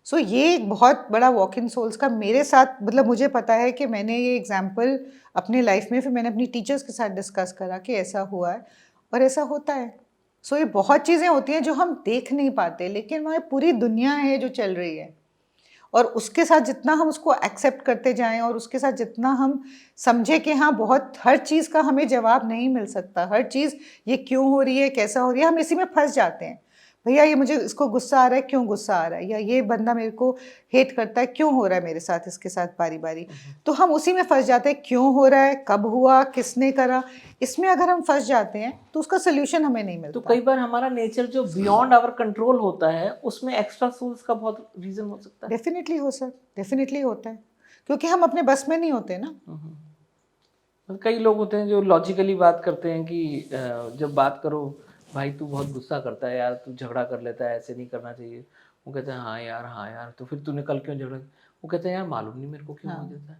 सो ये एक बहुत बड़ा वॉक इन सोल्स का मेरे साथ, मतलब मुझे पता है कि मैंने ये एग्जाम्पल अपने लाइफ में, फिर मैंने अपनी टीचर्स के साथ डिस्कस करा कि ऐसा हुआ है और ऐसा होता है। सो ये बहुत चीज़ें होती हैं जो हम देख नहीं पाते, लेकिन वह पूरी दुनिया है जो चल रही है, और उसके साथ जितना हम उसको एक्सेप्ट करते जाएं और उसके साथ जितना हम समझे कि हाँ, बहुत हर चीज़ का हमें जवाब नहीं मिल सकता, हर चीज़ ये क्यों हो रही है, कैसा हो रही है, हम इसी में फंस जाते हैं। भैया ये मुझे इसको गुस्सा आ रहा है, क्यों गुस्सा आ रहा है, या ये बंदा मेरे को हेट करता है, क्यों हो रहा है मेरे साथ इसके साथ बारी बारी। तो हम उसी में फंस जाते हैं, क्यों हो रहा है, कब हुआ, किसने करा। इसमें अगर हम फंस जाते हैं तो उसका सोल्यूशन हमें नहीं तो मिलता। कई बार हमारा नेचर जो बियॉन्ड आवर कंट्रोल होता है, उसमें एक्स्ट्रा सोल्स का बहुत रीजन हो सकता है। डेफिनेटली हो सर, डेफिनेटली होता है, क्योंकि हम अपने बस में नहीं होते ना। कई लोग होते हैं जो लॉजिकली बात करते हैं कि जब बात करो, भाई तू बहुत गुस्सा करता है यार, तू झगड़ा कर लेता है, ऐसे नहीं करना चाहिए। वो कहते हैं हाँ यार, तो फिर तूने कल क्यों झगड़ा। वो कहते हैं यार मालूम नहीं मेरे को क्यों हो हाँ, जाता है।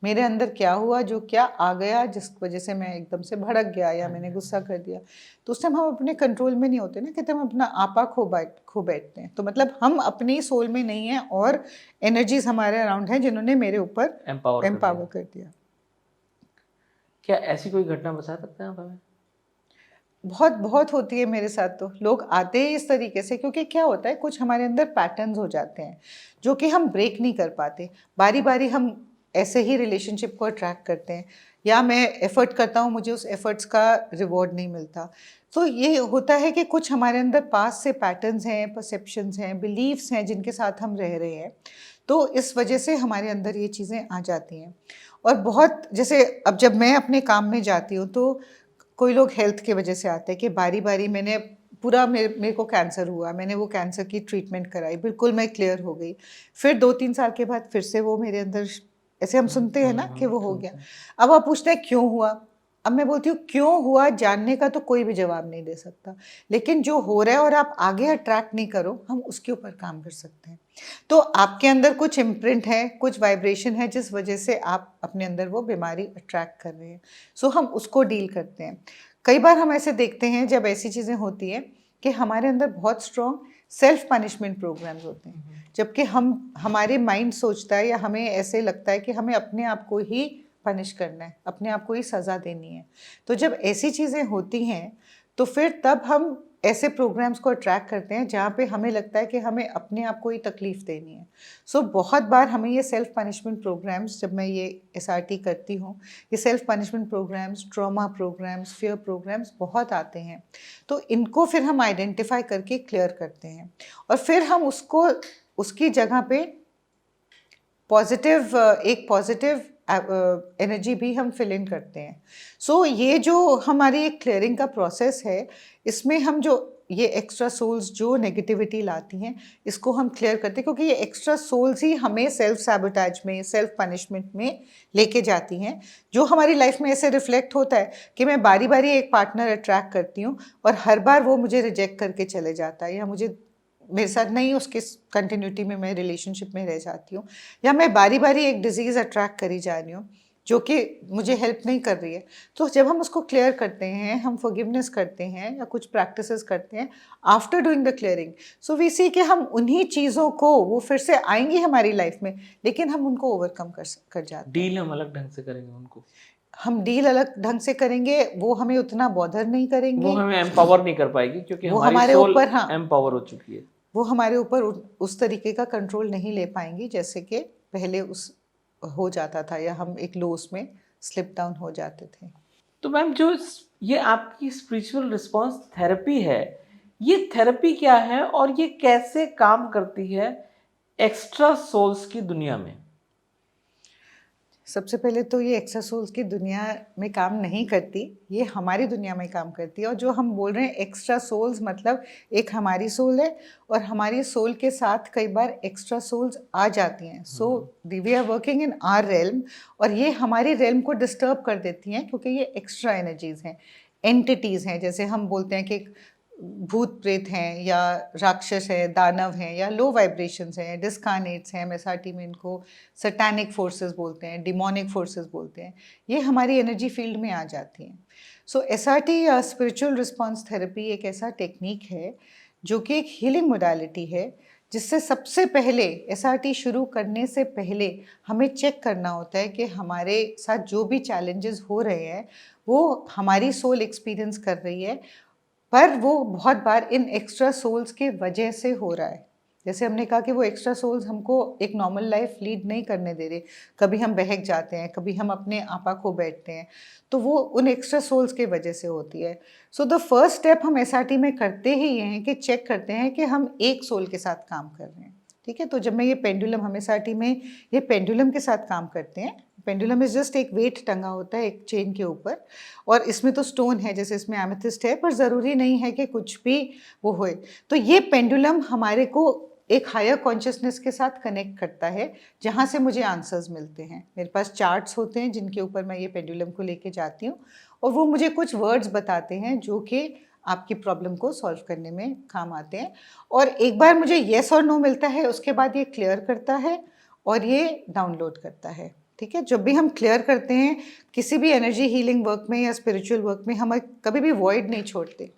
मेरे अंदर क्या हुआ, जो क्या आ गया जिस वजह से मैं एकदम से भड़क गया या हाँ मैंने जी, गुस्सा कर दिया। तो उस टाइम हम अपने कंट्रोल में नहीं होते ना, कहते हम अपना आपा खो बैठते हैं। तो मतलब हम अपनी सोल में नहीं हैं, और एनर्जीज हमारे अराउंड हैं जिन्होंने मेरे ऊपर एम्पावर कर एम्पावर दिया। कर दिया। क्या ऐसी कोई घटना बता सकते हैं आप हमें? बहुत बहुत होती है मेरे साथ, तो लोग आते हैं इस तरीके से, क्योंकि क्या होता है, कुछ हमारे अंदर पैटर्न्स हो जाते हैं जो कि हम ब्रेक नहीं कर पाते। बारी बारी हम ऐसे ही रिलेशनशिप को अट्रैक्ट करते हैं, या मैं एफर्ट करता हूँ, मुझे उस एफर्ट्स का रिवॉर्ड नहीं मिलता। तो ये होता है कि कुछ हमारे अंदर पास से पैटर्न्स हैं, परसेप्शंस हैं, बिलीव्स हैं जिनके साथ हम रह रहे हैं। तो इस वजह से हमारे अंदर ये चीज़ें आ जाती हैं। और बहुत, जैसे अब जब मैं अपने काम में जाती हूँ, तो कोई लोग हेल्थ की वजह से आते हैं कि बारी बारी मैंने पूरा, मेरे को कैंसर हुआ, मैंने वो कैंसर की ट्रीटमेंट कराई, बिल्कुल मैं क्लियर हो गई। फिर 2-3 साल के बाद फिर से वो मेरे अंदर, ऐसे हम सुनते हैं ना कि वो हो गया। सुनते हैं। अब आप पूछते हैं क्यों हुआ। अब मैं बोलती हूँ क्यों हुआ जानने का तो कोई भी जवाब नहीं दे सकता, लेकिन जो हो रहा है और आप आगे अट्रैक्ट नहीं करो, हम उसके ऊपर काम कर सकते हैं। तो आपके अंदर कुछ इम्प्रिंट है, कुछ वाइब्रेशन है जिस वजह से आप अपने अंदर वो बीमारी अट्रैक्ट कर रहे हैं। सो हम उसको डील करते हैं। कई बार हम ऐसे देखते हैं जब ऐसी चीज़ें होती हैं कि हमारे अंदर बहुत स्ट्रॉन्ग सेल्फ पनिशमेंट प्रोग्राम्स होते हैं, जबकि हमारे माइंड सोचता है या हमें ऐसे लगता है कि हमें अपने आप को ही पनिश करना है, अपने आप को ही सज़ा देनी है। तो जब ऐसी चीज़ें होती हैं, तो फिर तब हम ऐसे प्रोग्राम्स को अट्रैक्ट करते हैं जहाँ पे हमें लगता है कि हमें अपने आप को ही तकलीफ़ देनी है। सो बहुत बार हमें ये सेल्फ पनिशमेंट प्रोग्राम्स, जब मैं ये एसआरटी करती हूँ, ये self punishment programmes, trauma programmes, fear programmes बहुत आते हैं। तो इनको फिर हम आइडेंटिफाई करके क्लियर करते हैं, और फिर हम उसको उसकी जगह पे एक पॉजिटिव एनर्जी भी हम फिल इन करते हैं। सो ये जो हमारी एक क्लियरिंग का प्रोसेस है, इसमें हम जो ये एक्स्ट्रा सोल्स जो नेगेटिविटी लाती हैं इसको हम क्लियर करते हैं, क्योंकि ये एक्स्ट्रा सोल्स ही हमें सेल्फ सैबोटेज में, सेल्फ पनिशमेंट में लेके जाती हैं, जो हमारी लाइफ में ऐसे रिफ्लेक्ट होता है कि मैं बारी बारी एक पार्टनर अट्रैक्ट करती हूँ और हर बार वो मुझे रिजेक्ट करके चले जाता है, या मुझे मेरे साथ नहीं उसके कंटिन्यूटी में मैं रिलेशनशिप में रह जाती हूँ, या मैं बारी बारी एक डिजीज़ अट्रैक्ट करी जा रही हूँ जो कि मुझे हेल्प नहीं कर रही है। तो जब हम उसको क्लियर करते हैं, हम फॉरगिवनेस करते हैं या कुछ प्रैक्टिसेस करते हैं, after doing the clearing, so we see कि हम उन्हीं चीज़ों को, वो फिर से आएंगी हमारी लाइफ में, लेकिन हम उनको ओवरकम कर जाते हैं। डील हम अलग ढंग से करेंगे उनको, हम डील अलग ढंग से करेंगे, वो हमें उतना बॉदर नहीं वो करेंगे, हमें एम्पावर नहीं कर पाएगी क्योंकि वो हमारी हमारे सोल ऊपर, हाँ, एम्पावर हो चुकी है। वो हमारे ऊपर उस तरीके का कंट्रोल नहीं ले पाएंगी जैसे कि पहले उस हो जाता था, या हम एक लोस में स्लिप डाउन हो जाते थे। तो मैम जो ये आपकी स्पिरिचुअल रिस्पॉन्स थेरेपी है, ये थेरेपी क्या है और ये कैसे काम करती है एक्स्ट्रा सोल्स की दुनिया में? सबसे पहले तो ये एक्स्ट्रा सोल्स की दुनिया में काम नहीं करती, ये हमारी दुनिया में काम करती है। और जो हम बोल रहे हैं एक्स्ट्रा सोल्स, मतलब एक हमारी सोल है और हमारी सोल के साथ कई बार एक्स्ट्रा सोल्स आ जाती हैं। So we are working in our realm, और ये हमारी रेल्म को डिस्टर्ब कर देती हैं क्योंकि ये एक्स्ट्रा एनर्जीज हैं, एंटिटीज़ हैं। जैसे हम बोलते हैं कि भूत प्रेत हैं, या राक्षस है, दानव हैं, या लो वाइब्रेशंस हैं, डिस्कार्नेट्स हैं, एमएसआरटी में इनको सैटानिक फोर्सेस बोलते हैं, डिमोनिक फोर्सेस बोलते हैं, ये हमारी एनर्जी फील्ड में आ जाती हैं। सो एसआरटी या स्पिरिचुअल रिस्पॉन्स थेरेपी एक ऐसा टेक्निक है जो कि एक हीलिंग मोडालिटी है, जिससे सबसे पहले एसआरटी शुरू करने से पहले हमें चेक करना होता है कि हमारे साथ जो भी चैलेंजेस हो रहे हैं वो हमारी सोल एक्सपीरियंस कर रही है, पर वो बहुत बार इन एक्स्ट्रा सोल्स के वजह से हो रहा है। जैसे हमने कहा कि वो एक्स्ट्रा सोल्स हमको एक नॉर्मल लाइफ लीड नहीं करने दे रहे, कभी हम बहक जाते हैं, कभी हम अपने आपा खो बैठते हैं, तो वो उन एक्स्ट्रा सोल्स के वजह से होती है। सो द फर्स्ट स्टेप हम एसआरटी में करते ही ये हैं कि चेक करते हैं कि हम एक सोल के साथ काम कर रहे हैं। ठीक है, तो जब मैं ये पेंडुलम, हम एसआरटी में ये पेंडुलम के साथ काम करते हैं। पेंडुलम इज जस्ट एक वेट टंगा होता है एक चेन के ऊपर, और इसमें तो स्टोन है, जैसे इसमें एमेथिस्ट है, पर ज़रूरी नहीं है कि कुछ भी वो होए। तो ये पेंडुलम हमारे को एक हायर कॉन्शियसनेस के साथ कनेक्ट करता है, जहाँ से मुझे आंसर्स मिलते हैं। मेरे पास चार्ट्स होते हैं जिनके ऊपर मैं ये पेंडुलम को लेके जाती हूँ, और वो मुझे कुछ वर्ड्स बताते हैं जो कि आपकी प्रॉब्लम को सॉल्व करने में काम आते हैं। और एक बार मुझे येस और नो मिलता है, उसके बाद ये क्लियर करता है और ये डाउनलोड करता है। ठीक है, जब भी हम क्लियर करते हैं किसी भी एनर्जी हीलिंग वर्क में या स्पिरिचुअल वर्क में, हम कभी भी वॉइड नहीं छोड़ते।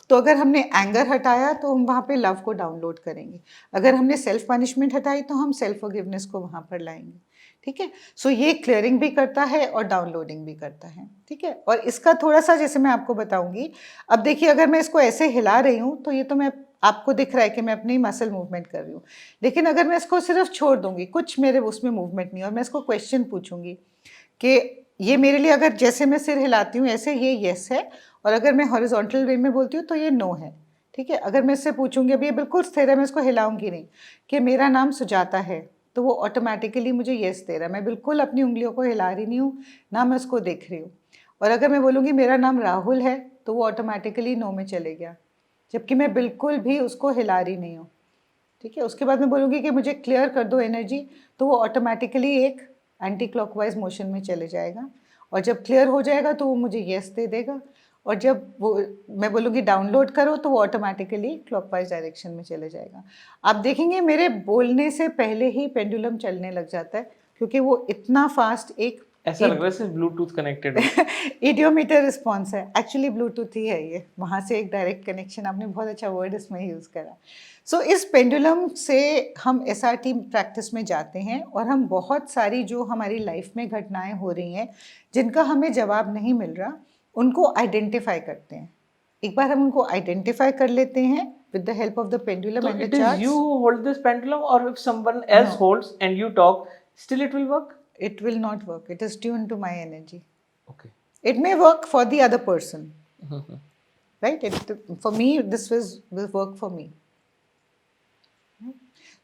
तो अगर हमने एंगर हटाया तो हम वहाँ पे लव को डाउनलोड करेंगे, अगर हमने सेल्फ पनिशमेंट हटाई तो हम सेल्फ फॉरगिवनेस को वहाँ पर लाएंगे। ठीक है, सो ये क्लियरिंग भी करता है और डाउनलोडिंग भी करता है। ठीक है, और इसका थोड़ा सा जैसे मैं आपको बताऊंगी। अब देखिए, अगर मैं इसको ऐसे हिला रही हूँ तो ये तो मैं, आपको दिख रहा है कि मैं अपनी मसल मूवमेंट कर रही हूँ, लेकिन अगर मैं इसको सिर्फ छोड़ दूंगी, कुछ मेरे उसमें मूवमेंट नहीं, और मैं इसको क्वेश्चन पूछूंगी कि ये मेरे लिए, अगर जैसे मैं सिर हिलाती हूँ ऐसे ये येस है, और अगर मैं हॉरिजॉन्टल वे में बोलती हूँ तो ये नो है। ठीक है, अगर मैं इससे पूछूंगी, अब ये बिल्कुल स्थिर है, मैं इसको हिलाऊंगी नहीं, कि मेरा नाम सुजाता है, तो वो ऑटोमेटिकली मुझे येस दे रहा है, मैं बिल्कुल अपनी उंगलियों को हिला रही नहीं हूँ, ना मैं उसको देख रही हूँ। और अगर मैं बोलूँगी मेरा नाम राहुल है, तो वो ऑटोमेटिकली नो में चले गया, जबकि मैं बिल्कुल भी उसको हिला रही नहीं हूँ। ठीक है, उसके बाद मैं बोलूँगी कि मुझे क्लियर कर दो एनर्जी, तो वो ऑटोमेटिकली एक एंटी क्लॉकवाइज मोशन में चले जाएगा, और जब क्लियर हो जाएगा तो वो मुझे येस दे देगा, और जब वो मैं बोलूँगी डाउनलोड करो तो वो ऑटोमेटिकली क्लॉकवाइज डायरेक्शन में चले जाएगा। आप देखेंगे मेरे बोलने से पहले ही पेंडुलम चलने लग जाता है, क्योंकि वो इतना फास्ट एक ऐसा लग रहा है सिर्फ ब्लूटूथ कनेक्टेड हो। इडियोमीटर रिस्पॉन्स है, एक्चुअली ब्लूटूथ ही है ये, वहाँ से एक डायरेक्ट कनेक्शन, आपने बहुत अच्छा वर्ड इसमें यूज़ करा। सो इस पेंडुलम से हम एसआरटी प्रैक्टिस में जाते हैं, और हम बहुत सारी जो हमारी लाइफ में घटनाएं हो रही हैं जिनका हमें जवाब नहीं मिल रहा, उनको आइडेंटिफाई करते हैं। एक बार हम उनको आइडेंटिफाई कर लेते हैं with the help of the pendulum So and the it is you charts. who hold this pendulum, or if someone else No. holds and you talk, still it will work? It will not work, it is tuned to my energy. Okay. It may work for the other person, right? For me, this will work for me.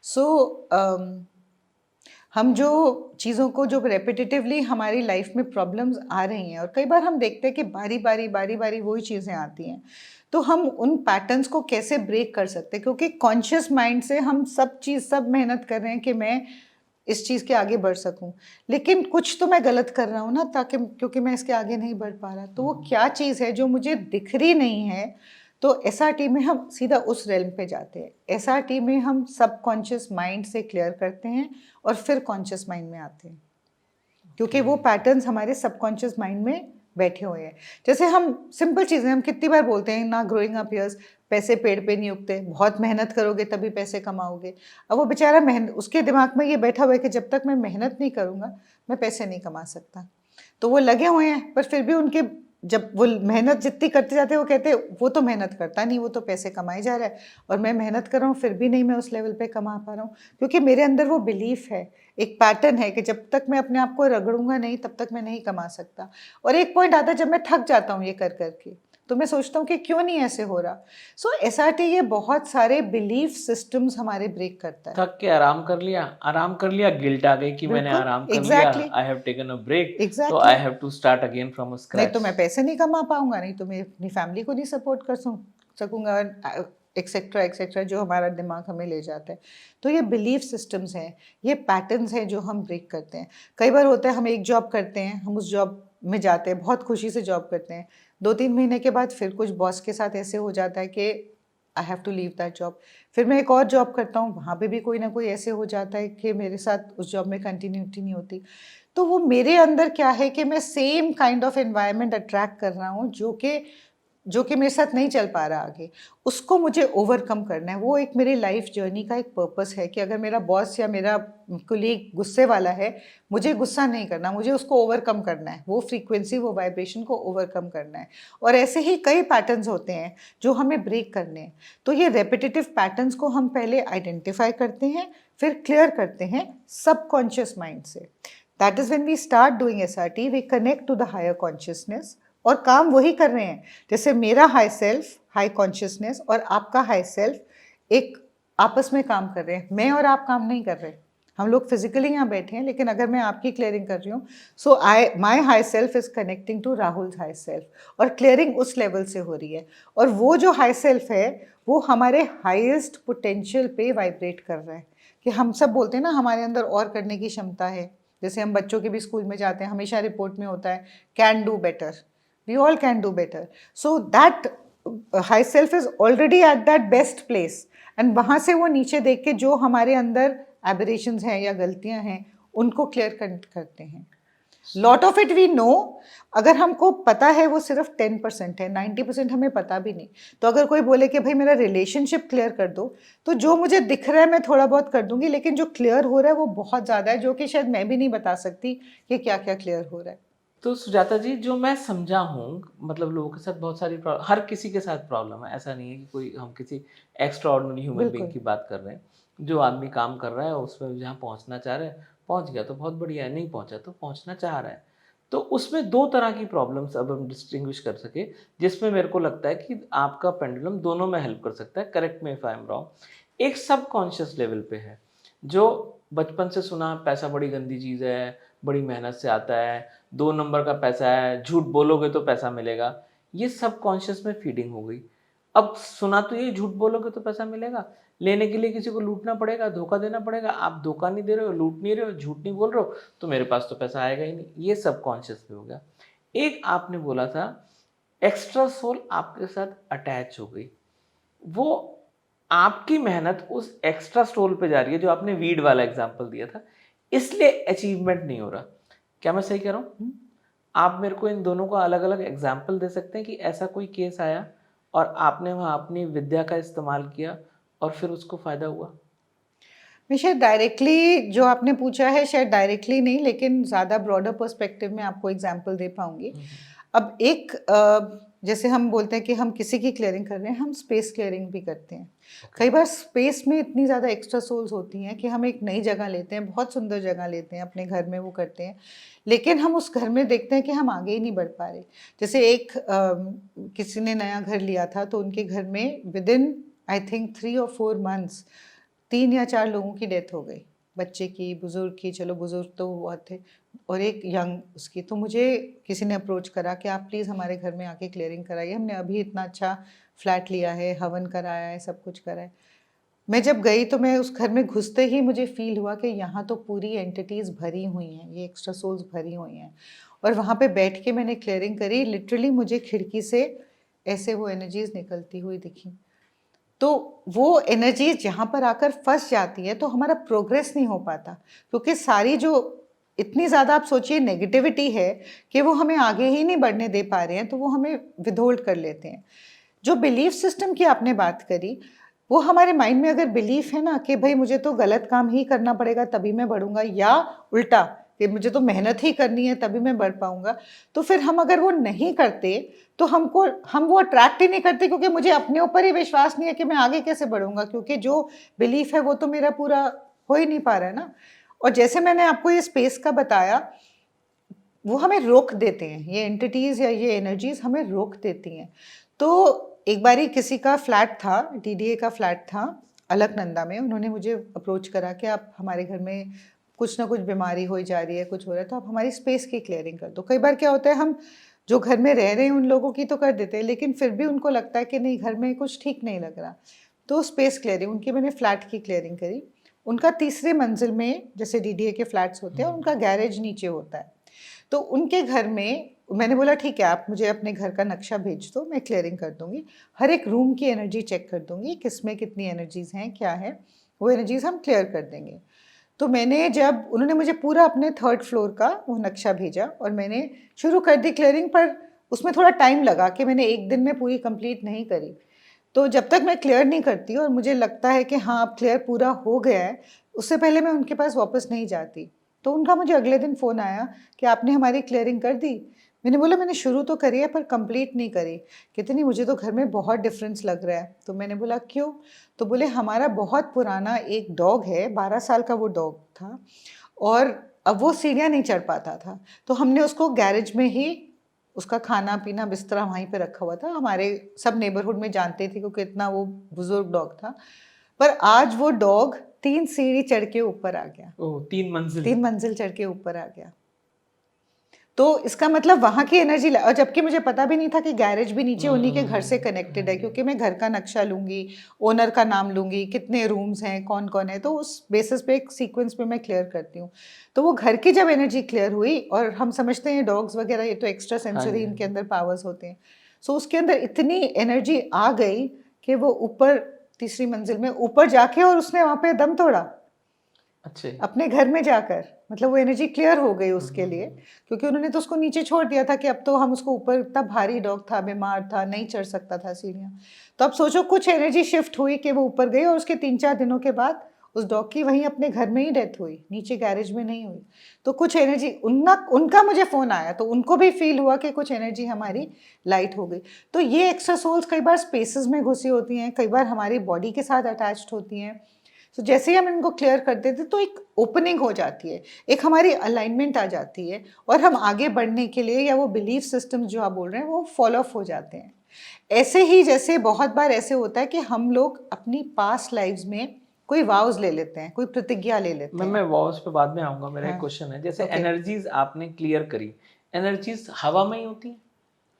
So हम जो चीज़ों को जो repetitively हमारी life में problems आ रही हैं, और कई बार हम देखते हैं कि बारी बारी वही चीज़ें आती हैं, तो हम उन पैटर्न्स को कैसे ब्रेक कर सकते हैं, क्योंकि कॉन्शियस माइंड से हम सब मेहनत कर रहे हैं कि मैं इस चीज़ के आगे बढ़ सकूं, लेकिन कुछ तो मैं गलत कर रहा हूं ना, ताकि क्योंकि मैं इसके आगे नहीं बढ़ पा रहा, तो वो क्या चीज़ है जो मुझे दिख रही नहीं है। तो एसआरटी में हम सीधा उस रेल्म पे जाते हैं। एसआरटी में हम सबकॉन्शियस माइंड से क्लियर करते हैं और फिर कॉन्शियस माइंड में आते हैं, क्योंकि वो पैटर्न्स हमारे सबकॉन्शियस माइंड में बैठे हुए हैं। जैसे हम सिंपल चीज़ें हम कितनी बार बोलते हैं ना, ग्रोइंग अप ईयर्स, पैसे पेड़ पे नहीं उगते, बहुत मेहनत करोगे तभी पैसे कमाओगे। अब वो बेचारा उसके दिमाग में ये बैठा हुआ है कि जब तक मैं मेहनत नहीं करूँगा मैं पैसे नहीं कमा सकता। तो वो लगे हुए हैं, पर फिर भी उनके जब वो मेहनत जितनी करते जाते हैं, वो कहते हैं वो तो मेहनत करता नहीं, वो तो पैसे कमाए जा रहा है, और मैं मेहनत कर रहा हूँ फिर भी नहीं मैं उस लेवल पे कमा पा रहा हूँ, क्योंकि मेरे अंदर वो बिलीफ है, एक पैटर्न है कि जब तक मैं अपने आप को रगड़ूंगा नहीं तब तक मैं नहीं कमा सकता। और एक पॉइंट आता है जब मैं थक जाता हूँ ये कर करके, तो मैं सोचता हूँ कि क्यों नहीं ऐसे हो रहा। सो एसआरटी ये बहुत सारे बिलीफ सिस्टम्स हमारे ब्रेक करता है। थक के आराम कर लिया, गिल्ट आ गई कि मैंने बिल्कुल, आराम कर लिया, exactly, I have taken a break, तो exactly. I have to start again from नहीं तो स्क्रैच। मैं पैसे नहीं कमा पाऊंगा, नहीं तो मैं अपनी फैमिली को नहीं सपोर्ट कर सकूंगा, एक्सेट्रा एक्सेट्रा, जो हमारा दिमाग हमें ले जाता है। तो ये बिलीफ सिस्टम्स हैं, ये पैटर्न्स हैं जो हम ब्रेक करते हैं। कई बार होता है हम एक जॉब करते हैं, हम उस जॉब में जाते हैं, बहुत खुशी से जॉब करते हैं, 2-3 महीने के बाद फिर कुछ बॉस के साथ ऐसे हो जाता है कि I have to leave that job. फिर मैं एक और जॉब करता हूँ, वहाँ पे भी कोई ना कोई ऐसे हो जाता है कि मेरे साथ उस जॉब में कंटिन्यूटी नहीं होती। तो वो मेरे अंदर क्या है कि मैं same kind of environment attract कर रहा हूँ जो कि मेरे साथ नहीं चल पा रहा आगे, उसको मुझे ओवरकम करना है। वो एक मेरी लाइफ जर्नी का एक पर्पस है कि अगर मेरा बॉस या मेरा कुलीग गुस्से वाला है, मुझे गुस्सा नहीं करना, मुझे उसको ओवरकम करना है, वो फ्रीक्वेंसी, वो वाइब्रेशन को ओवरकम करना है। और ऐसे ही कई पैटर्न्स होते हैं जो हमें ब्रेक करने हैं। तो ये रेपिटेटिव पैटर्न्स को हम पहले आइडेंटिफाई करते हैं, फिर क्लियर करते हैं सबकॉन्शियस माइंड से। That is when we start doing SRT, we connect to the higher consciousness, और काम वही कर रहे हैं। जैसे मेरा हाई सेल्फ, हाई कॉन्शियसनेस, और आपका हाई सेल्फ एक आपस में काम कर रहे हैं। मैं और आप काम नहीं कर रहे, हम लोग फिजिकली यहाँ बैठे हैं, लेकिन अगर मैं आपकी क्लियरिंग कर रही हूँ, so my high self is connecting to Rahul high self, और क्लियरिंग उस लेवल से हो रही है। और वो जो हाई सेल्फ है वो हमारे हाईएस्ट पोटेंशियल पे वाइब्रेट कर रहा है। कि हम सब बोलते हैं ना हमारे अंदर और करने की क्षमता है। जैसे हम बच्चों के भी स्कूल में जाते हैं, हमेशा रिपोर्ट में होता है can do better, we all can do better. So that high self is already at that best place, and वहाँ से वो नीचे देख के जो हमारे अंदर aberrations हैं या गलतियाँ हैं उनको क्लियर करते हैं। Lot of it we know, अगर हमको पता है वो सिर्फ 10% है, 90% हमें पता भी नहीं। तो अगर कोई बोले कि भाई मेरा रिलेशनशिप क्लियर कर दो, तो जो मुझे दिख रहा है मैं थोड़ा बहुत कर दूंगी, लेकिन जो क्लियर हो रहा है वो बहुत ज़्यादा है, जो कि शायद मैं भी नहीं बता सकती कि क्या क्या क्लियर हो रहा है। तो सुजाता जी, जो मैं समझा हूँ, मतलब लोगों के साथ बहुत सारी हर किसी के साथ प्रॉब्लम है, ऐसा नहीं है कि कोई हम किसी एक्स्ट्रा ऑर्डिनरी ह्यूमन बीइंग बिल्कुल। की बात कर रहे हैं। जो आदमी काम कर रहा है उसमें जहाँ पहुँचना चाह रहा है पहुँच गया तो बहुत बढ़िया है, नहीं पहुँचा तो पहुँचना चाह रहा है। तो उसमें दो तरह की प्रॉब्लम्स अब हम डिस्टिंग्विश कर सके, जिसमें मेरे को लगता है कि आपका पेंडुलम दोनों में हेल्प कर सकता है। Correct me if I am wrong. एक सबकॉन्शियस लेवल पे है, जो बचपन से सुना पैसा बड़ी गंदी चीज़ है, बड़ी मेहनत से आता है, 2 नंबर का पैसा है, झूठ बोलोगे तो पैसा मिलेगा। ये सबकॉन्शियस में फीडिंग हो गई। अब सुना तो ये झूठ बोलोगे तो पैसा मिलेगा, लेने के लिए किसी को लूटना पड़ेगा, धोखा देना पड़ेगा। आप धोखा नहीं दे रहे हो, लूट नहीं रहे हो, झूठ नहीं बोल रहे हो, तो मेरे पास तो पैसा आएगा ही नहीं। ये सबकॉन्शियस पे हो गया। एक आपने बोला था एक्स्ट्रा सोल आपके साथ अटैच हो गई। वो आपकी मेहनत उस एक्स्ट्रा सोल पे जा रही है, जो आपने वीड वाला एग्जांपल दिया था, इसलिए अचीवमेंट नहीं हो रहा। क्या मैं सही कह रहा हूँ? आप मेरे को इन दोनों का अलग अलग एग्जाम्पल दे सकते हैं कि ऐसा कोई केस आया और आपने वहाँ अपनी विद्या का इस्तेमाल किया और फिर उसको फ़ायदा हुआ? मैं शायद डायरेक्टली जो आपने पूछा है, शायद डायरेक्टली नहीं, लेकिन ज़्यादा ब्रॉडर पर्सपेक्टिव में आपको एग्जांपल दे पाऊंगी। अब एक जैसे हम बोलते हैं कि हम किसी की क्लियरिंग कर रहे हैं, हम स्पेस क्लियरिंग भी करते हैं। कई बार स्पेस में इतनी ज़्यादा एक्स्ट्रा सोल्स होती हैं कि हम एक नई जगह लेते हैं, बहुत सुंदर जगह लेते हैं, अपने घर में वो करते हैं, लेकिन हम उस घर में देखते हैं कि हम आगे ही नहीं बढ़ पा रहे। जैसे एक किसी ने नया घर लिया था, तो उनके घर में विद इन आई थिंक 3 और 4 मंथ्स 3 या 4 लोगों की डेथ हो गई। बच्चे की, बुजुर्ग की, चलो बुजुर्ग तो बहुत थे, और एक यंग उसकी। तो मुझे किसी ने अप्रोच करा कि आप प्लीज़ हमारे घर में आके क्लियरिंग कराइए, हमने अभी इतना अच्छा फ्लैट लिया है, हवन कराया है, सब कुछ करा है। मैं जब गई तो मैं उस घर में घुसते ही मुझे फ़ील हुआ कि यहाँ तो पूरी एंटिटीज़ भरी हुई हैं, ये एक्स्ट्रा सोल्स भरी हुई हैं। और वहाँ पे बैठ के मैंने क्लियरिंग करी, लिटरली मुझे खिड़की से ऐसे वो एनर्जीज़ निकलती हुई दिखी। तो वो एनर्जीज़ जहाँ पर आकर फँस जाती है तो हमारा प्रोग्रेस नहीं हो पाता, क्योंकि सारी जो इतनी ज़्यादा आप सोचिए नेगेटिविटी है कि वो हमें आगे ही नहीं बढ़ने दे पा रहे हैं, तो वो हमें विदहोल्ड कर लेते हैं। जो बिलीफ सिस्टम की आपने बात करी, वो हमारे माइंड में अगर बिलीफ है ना कि भाई मुझे तो गलत काम ही करना पड़ेगा तभी मैं बढ़ूँगा, या उल्टा कि मुझे तो मेहनत ही करनी है तभी मैं बढ़ पाऊँगा, तो फिर हम अगर वो नहीं करते तो हम वो अट्रैक्ट ही नहीं करते, क्योंकि मुझे अपने ऊपर ही विश्वास नहीं है कि मैं आगे कैसे बढ़ूँगा, क्योंकि जो बिलीफ है वो तो मेरा पूरा हो ही नहीं पा रहा है ना। और जैसे मैंने आपको ये स्पेस का बताया, वो हमें रोक देते हैं, ये एंटिटीज़ या ये एनर्जीज़ हमें रोक देती हैं। तो एक बारी किसी का फ्लैट था, डीडीए का फ्लैट था अलकनंदा में, उन्होंने मुझे अप्रोच करा कि आप हमारे घर में कुछ ना कुछ बीमारी होई जा रही है, कुछ हो रहा है, तो आप हमारी स्पेस की क्लियरिंग कर दो। कई बार क्या होता है, हम जो घर में रह रहे हैं उन लोगों की तो कर देते हैं, लेकिन फिर भी उनको लगता है कि नहीं, घर में कुछ ठीक नहीं लग रहा। तो स्पेस क्लियरिंग उनकी, मैंने फ्लैट की क्लियरिंग करी। उनका तीसरे मंजिल में, जैसे डीडीए के फ्लैट्स होते हैं, उनका गैरेज नीचे होता है। तो उनके घर में मैंने बोला ठीक है, आप मुझे अपने घर का नक्शा भेज दो, मैं क्लियरिंग कर दूँगी। हर एक रूम की एनर्जी चेक कर दूँगी, किसमें कितनी एनर्जीज़ हैं, क्या है, वो एनर्जीज़ हम क्लियर कर देंगे। तो मैंने जब उन्होंने मुझे पूरा अपने 3rd फ्लोर का वो नक्शा भेजा और मैंने शुरू कर दी क्लियरिंग, पर उसमें थोड़ा टाइम लगा कि मैंने 1 दिन में पूरी कंप्लीट नहीं करी। तो जब तक मैं क्लियर नहीं करती और मुझे लगता है कि हाँ, अब क्लियर पूरा हो गया है, उससे पहले मैं उनके पास वापस नहीं जाती। तो उनका मुझे अगले दिन फ़ोन आया कि आपने हमारी क्लियरिंग कर दी? मैंने बोला मैंने शुरू तो करी है पर कंप्लीट नहीं करी। कहते नहीं, मुझे तो घर में बहुत डिफ़रेंस लग रहा है। तो मैंने बोला क्यों? तो बोले हमारा बहुत पुराना एक डॉग है, 12 साल का वो डॉग था, और अब वो सीढ़ियाँ नहीं चढ़ पाता था। तो हमने उसको गैरेज में ही उसका खाना-पीना, बिस्तरा वहीं पे रखा हुआ था। हमारे सब नेबरहुड में जानते थे क्योंकि इतना वो बुज़ुर्ग डॉग था। पर आज वो डॉग 3 सीढ़ी चढ़ के ऊपर आ गया। ओह! 3 मंजिल। 3 मंजिल चढ़ के ऊपर आ गया। तो इसका मतलब वहाँ की एनर्जी और जबकि मुझे पता भी नहीं था कि गैरेज भी नीचे उन्हीं के घर से कनेक्टेड है, क्योंकि मैं घर का नक्शा लूँगी, ओनर का नाम लूँगी, कितने रूम्स हैं, कौन-कौन है, तो उस बेसिस पे एक सीक्वेंस पे मैं क्लियर करती हूँ। तो वो घर की जब एनर्जी क्लियर हुई, और हम समझते हैं डॉग्स वगैरह ये तो एक्स्ट्रा हाँ जी, सेंसरी हाँ इनके जी। अंदर पावर्स होते हैं। सो उसके अंदर इतनी एनर्जी आ गई कि वो ऊपर तीसरी मंजिल में ऊपर जाके और उसने वहाँ पे दम तोड़ा। अच्छे। अपने घर में जाकर, मतलब वो एनर्जी क्लियर हो गई हुँ, उसके हुँ, लिए, हुँ। क्योंकि उन्होंने तो उसको नीचे छोड़ दिया था कि अब तो हम उसको ऊपर, इतना भारी डॉग था, बीमार था, नहीं चढ़ सकता था सीढ़ियाँ। तो अब सोचो कुछ एनर्जी शिफ्ट हुई कि वो ऊपर गई, और उसके 3-4 दिनों के बाद उस डॉग की वहीं अपने घर में ही डेथ हुई, नीचे गैरेज में नहीं हुई। तो कुछ एनर्जी उनका मुझे फ़ोन आया तो उनको भी फ़ील हुआ कि कुछ एनर्जी हमारी लाइट हो गई। तो ये एक्स्ट्रा सोल्स कई बार स्पेसेस में घुसी होती हैं, कई बार हमारी बॉडी के साथ अटैच्ड होती हैं। तो जैसे ही हम इनको क्लियर कर देते तो एक ओपनिंग हो जाती है, एक हमारी अलाइनमेंट आ जाती है, और हम आगे बढ़ने के लिए, या वो बिलीफ सिस्टम जो आप बोल रहे हैं, वो फॉलो अप हो जाते हैं। ऐसे ही जैसे बहुत बार ऐसे होता है कि हम लोग अपनी पास्ट लाइव्स में कोई वाउज ले लेते हैं, कोई प्रतिज्ञा ले लेते मैं हैं। वॉल्स पे बाद में आऊँगा, मेरा एक हाँ, क्वेश्चन है, जैसे ओके। एनर्जीज़ आपने क्लियर करी, एनर्जीज़ हवा में ही होती हैं,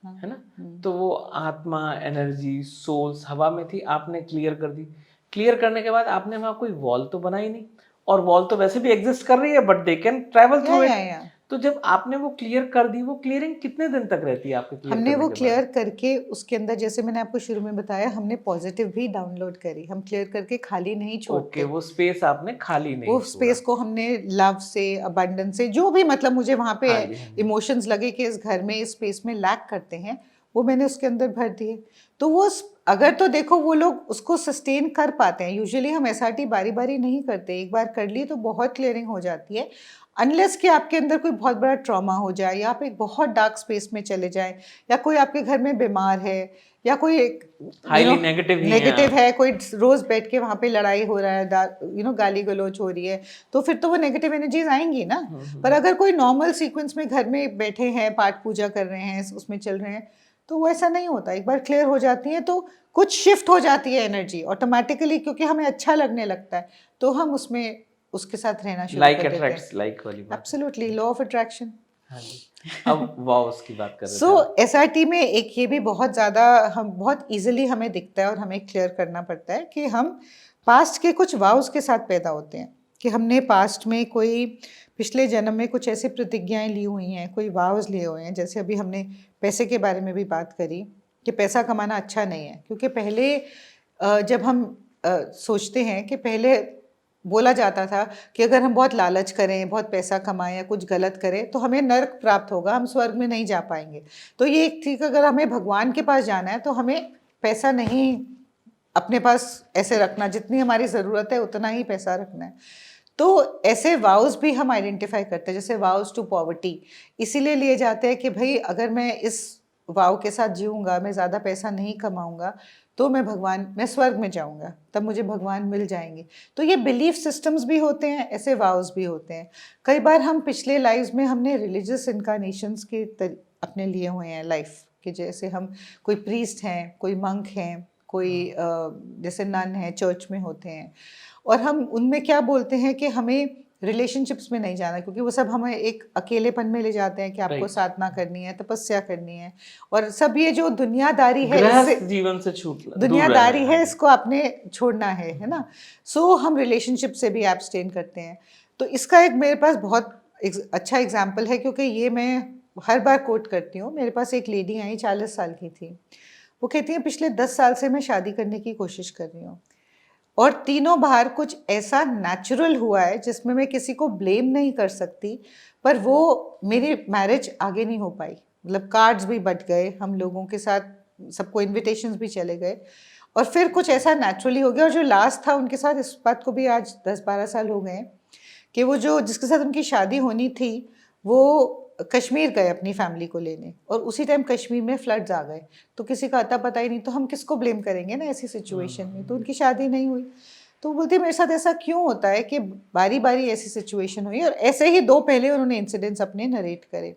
हाँ, है ना? तो वो आत्मा, एनर्जी, सोल्स हवा में थी, आपने क्लियर कर दी। क्लियर करने के बाद आपने वहाँ कोई वॉल तो बनाई नहीं, और वॉल तो वैसे भी एग्ज़िस्ट कर रही है, but they can travel through it. या तो जब आपने वो क्लियर कर दी, वो क्लियरिंग कितने दिन तक रहती है आपके क्लियर हमने करने वो के बाद? क्लियर करके उसके अंदर, जैसे मैंने आपको शुरू में बताया, हमने पॉजिटिव भी डाउनलोड करी, हम क्लियर करके खाली नहीं ओके, छोड़ते। वो स्पेस आपने खाली वो नहीं छोड़ा। स्पेस को हमने लव से, अबंडेंस से, जो भी मतलब मुझे वहाँ पे हाँ जी, हाँ जी। इमोशंस लगे कि इस घर में, इस स्पेस में लैक करते हैं, वो मैंने उसके अंदर भर दिए। तो वो अगर तो देखो वो लोग उसको सस्टेन कर पाते हैं। यूजुअली हम एसआरटी बारी बारी नहीं करते, एक बार कर ली तो बहुत क्लियरिंग हो जाती है, अनलेस कि आपके अंदर कोई बहुत बड़ा ट्रॉमा हो जाए, या आप एक बहुत डार्क स्पेस में चले जाएं, या कोई आपके घर में बीमार है, या कोई एक हाईली नेगेटिव ही हैं नेगेटिव आप। है, कोई रोज बैठ के वहाँ पे लड़ाई हो रहा है, गाली गलौज हो रही है, तो फिर तो वो नेगेटिव एनर्जीज आएंगी ना। हुँ, हुँ, पर हुँ। अगर कोई नॉर्मल सीक्वेंस में घर में बैठे हैं, पाठ पूजा कर रहे हैं, उसमें चल रहे हैं, तो वो ऐसा नहीं होता। एक बार क्लियर हो जाती है तो कुछ शिफ्ट हो जाती है एनर्जी ऑटोमेटिकली, क्योंकि हमें अच्छा लगने लगता है, तो हम उसमें उसके साथ रहना शुरू लाइक कर देते हैं। अट्रैक्ट्स लाइक वाली बात। Absolutely, law of attraction. हाँ जी। अब वाउस की बात कर रहे थे सो आप। एसआरटी में एक ये भी बहुत ज़्यादा हम बहुत इजीली हमें दिखता है और हमें क्लियर करना पड़ता है कि हम पास्ट के कुछ वाउस के साथ पैदा होते हैं, कि हमने पास्ट में कोई पिछले जन्म में कुछ ऐसी प्रतिज्ञाएं ली हुई हैं, कोई वाउस लिए हुए हैं। जैसे अभी हमने पैसे के बारे में भी बात करी कि पैसा कमाना अच्छा नहीं है, क्योंकि पहले जब हम सोचते हैं कि पहले बोला जाता था कि अगर हम बहुत लालच करें, बहुत पैसा कमाएं या कुछ गलत करें तो हमें नर्क प्राप्त होगा, हम स्वर्ग में नहीं जा पाएंगे। तो ये एक थी कि अगर हमें भगवान के पास जाना है तो हमें पैसा नहीं अपने पास ऐसे रखना, जितनी हमारी ज़रूरत है उतना ही पैसा रखना है। तो ऐसे वाउस भी हम आइडेंटिफाई करते हैं, जैसे वाउस टू पॉवर्टी इसीलिए लिए जाते हैं कि भाई अगर मैं इस वाव के साथ जीऊँगा, मैं ज़्यादा पैसा नहीं कमाऊँगा तो मैं स्वर्ग में जाऊँगा, तब मुझे भगवान मिल जाएंगे। तो ये बिलीफ सिस्टम्स भी होते हैं, ऐसे वाउस भी होते हैं। कई बार हम पिछले लाइव्स में हमने रिलीजियस इनकारनेशंस के अपने लिए हुए हैं लाइफ कि जैसे हम कोई प्रीस्ट हैं, कोई मंक हैं, कोई जैसे नन है चर्च में होते हैं, और हम उनमें क्या बोलते हैं कि हमें रिलेशनशिप्स में नहीं जाना, क्योंकि वो सब हमें एक अकेलेपन में ले जाते हैं कि आपको Right. साधना करनी है, तपस्या करनी है, और सब ये जो दुनियादारी है गृहस्थ जीवन से दूर दुनियादारी रहना है, इसको आपने छोड़ना है ना। सो हम रिलेशनशिप से भी एब्सटेन करते हैं। तो इसका एक मेरे पास बहुत अच्छा एग्जाम्पल है, क्योंकि ये मैं हर बार कोट करती हूँ। मेरे पास एक लेडी आई, 40 साल की थी। वो कहती है पिछले 10 साल से मैं शादी करने की कोशिश कर रही हूँ और तीनों बार कुछ ऐसा नेचुरल हुआ है जिसमें मैं किसी को ब्लेम नहीं कर सकती, पर वो मेरी मैरिज आगे नहीं हो पाई। मतलब कार्ड्स भी बट गए, हम लोगों के साथ सबको इनविटेशंस भी चले गए, और फिर कुछ ऐसा नेचुरली हो गया। और जो लास्ट था उनके साथ, इस बात को भी आज 10-12 साल हो गए कि वो जो जिसके साथ उनकी शादी होनी थी वो कश्मीर गए अपनी फैमिली को लेने, और उसी टाइम कश्मीर में फ्लड्स आ गए। तो किसी का अता पता ही नहीं, तो हम किसको ब्लेम करेंगे ना ऐसी सिचुएशन में। तो उनकी शादी नहीं हुई। तो वो बोलती मेरे साथ ऐसा क्यों होता है कि बारी बारी ऐसी सिचुएशन हुई, और ऐसे ही 2 पहले उन्होंने इंसिडेंट्स अपने नरेट करे।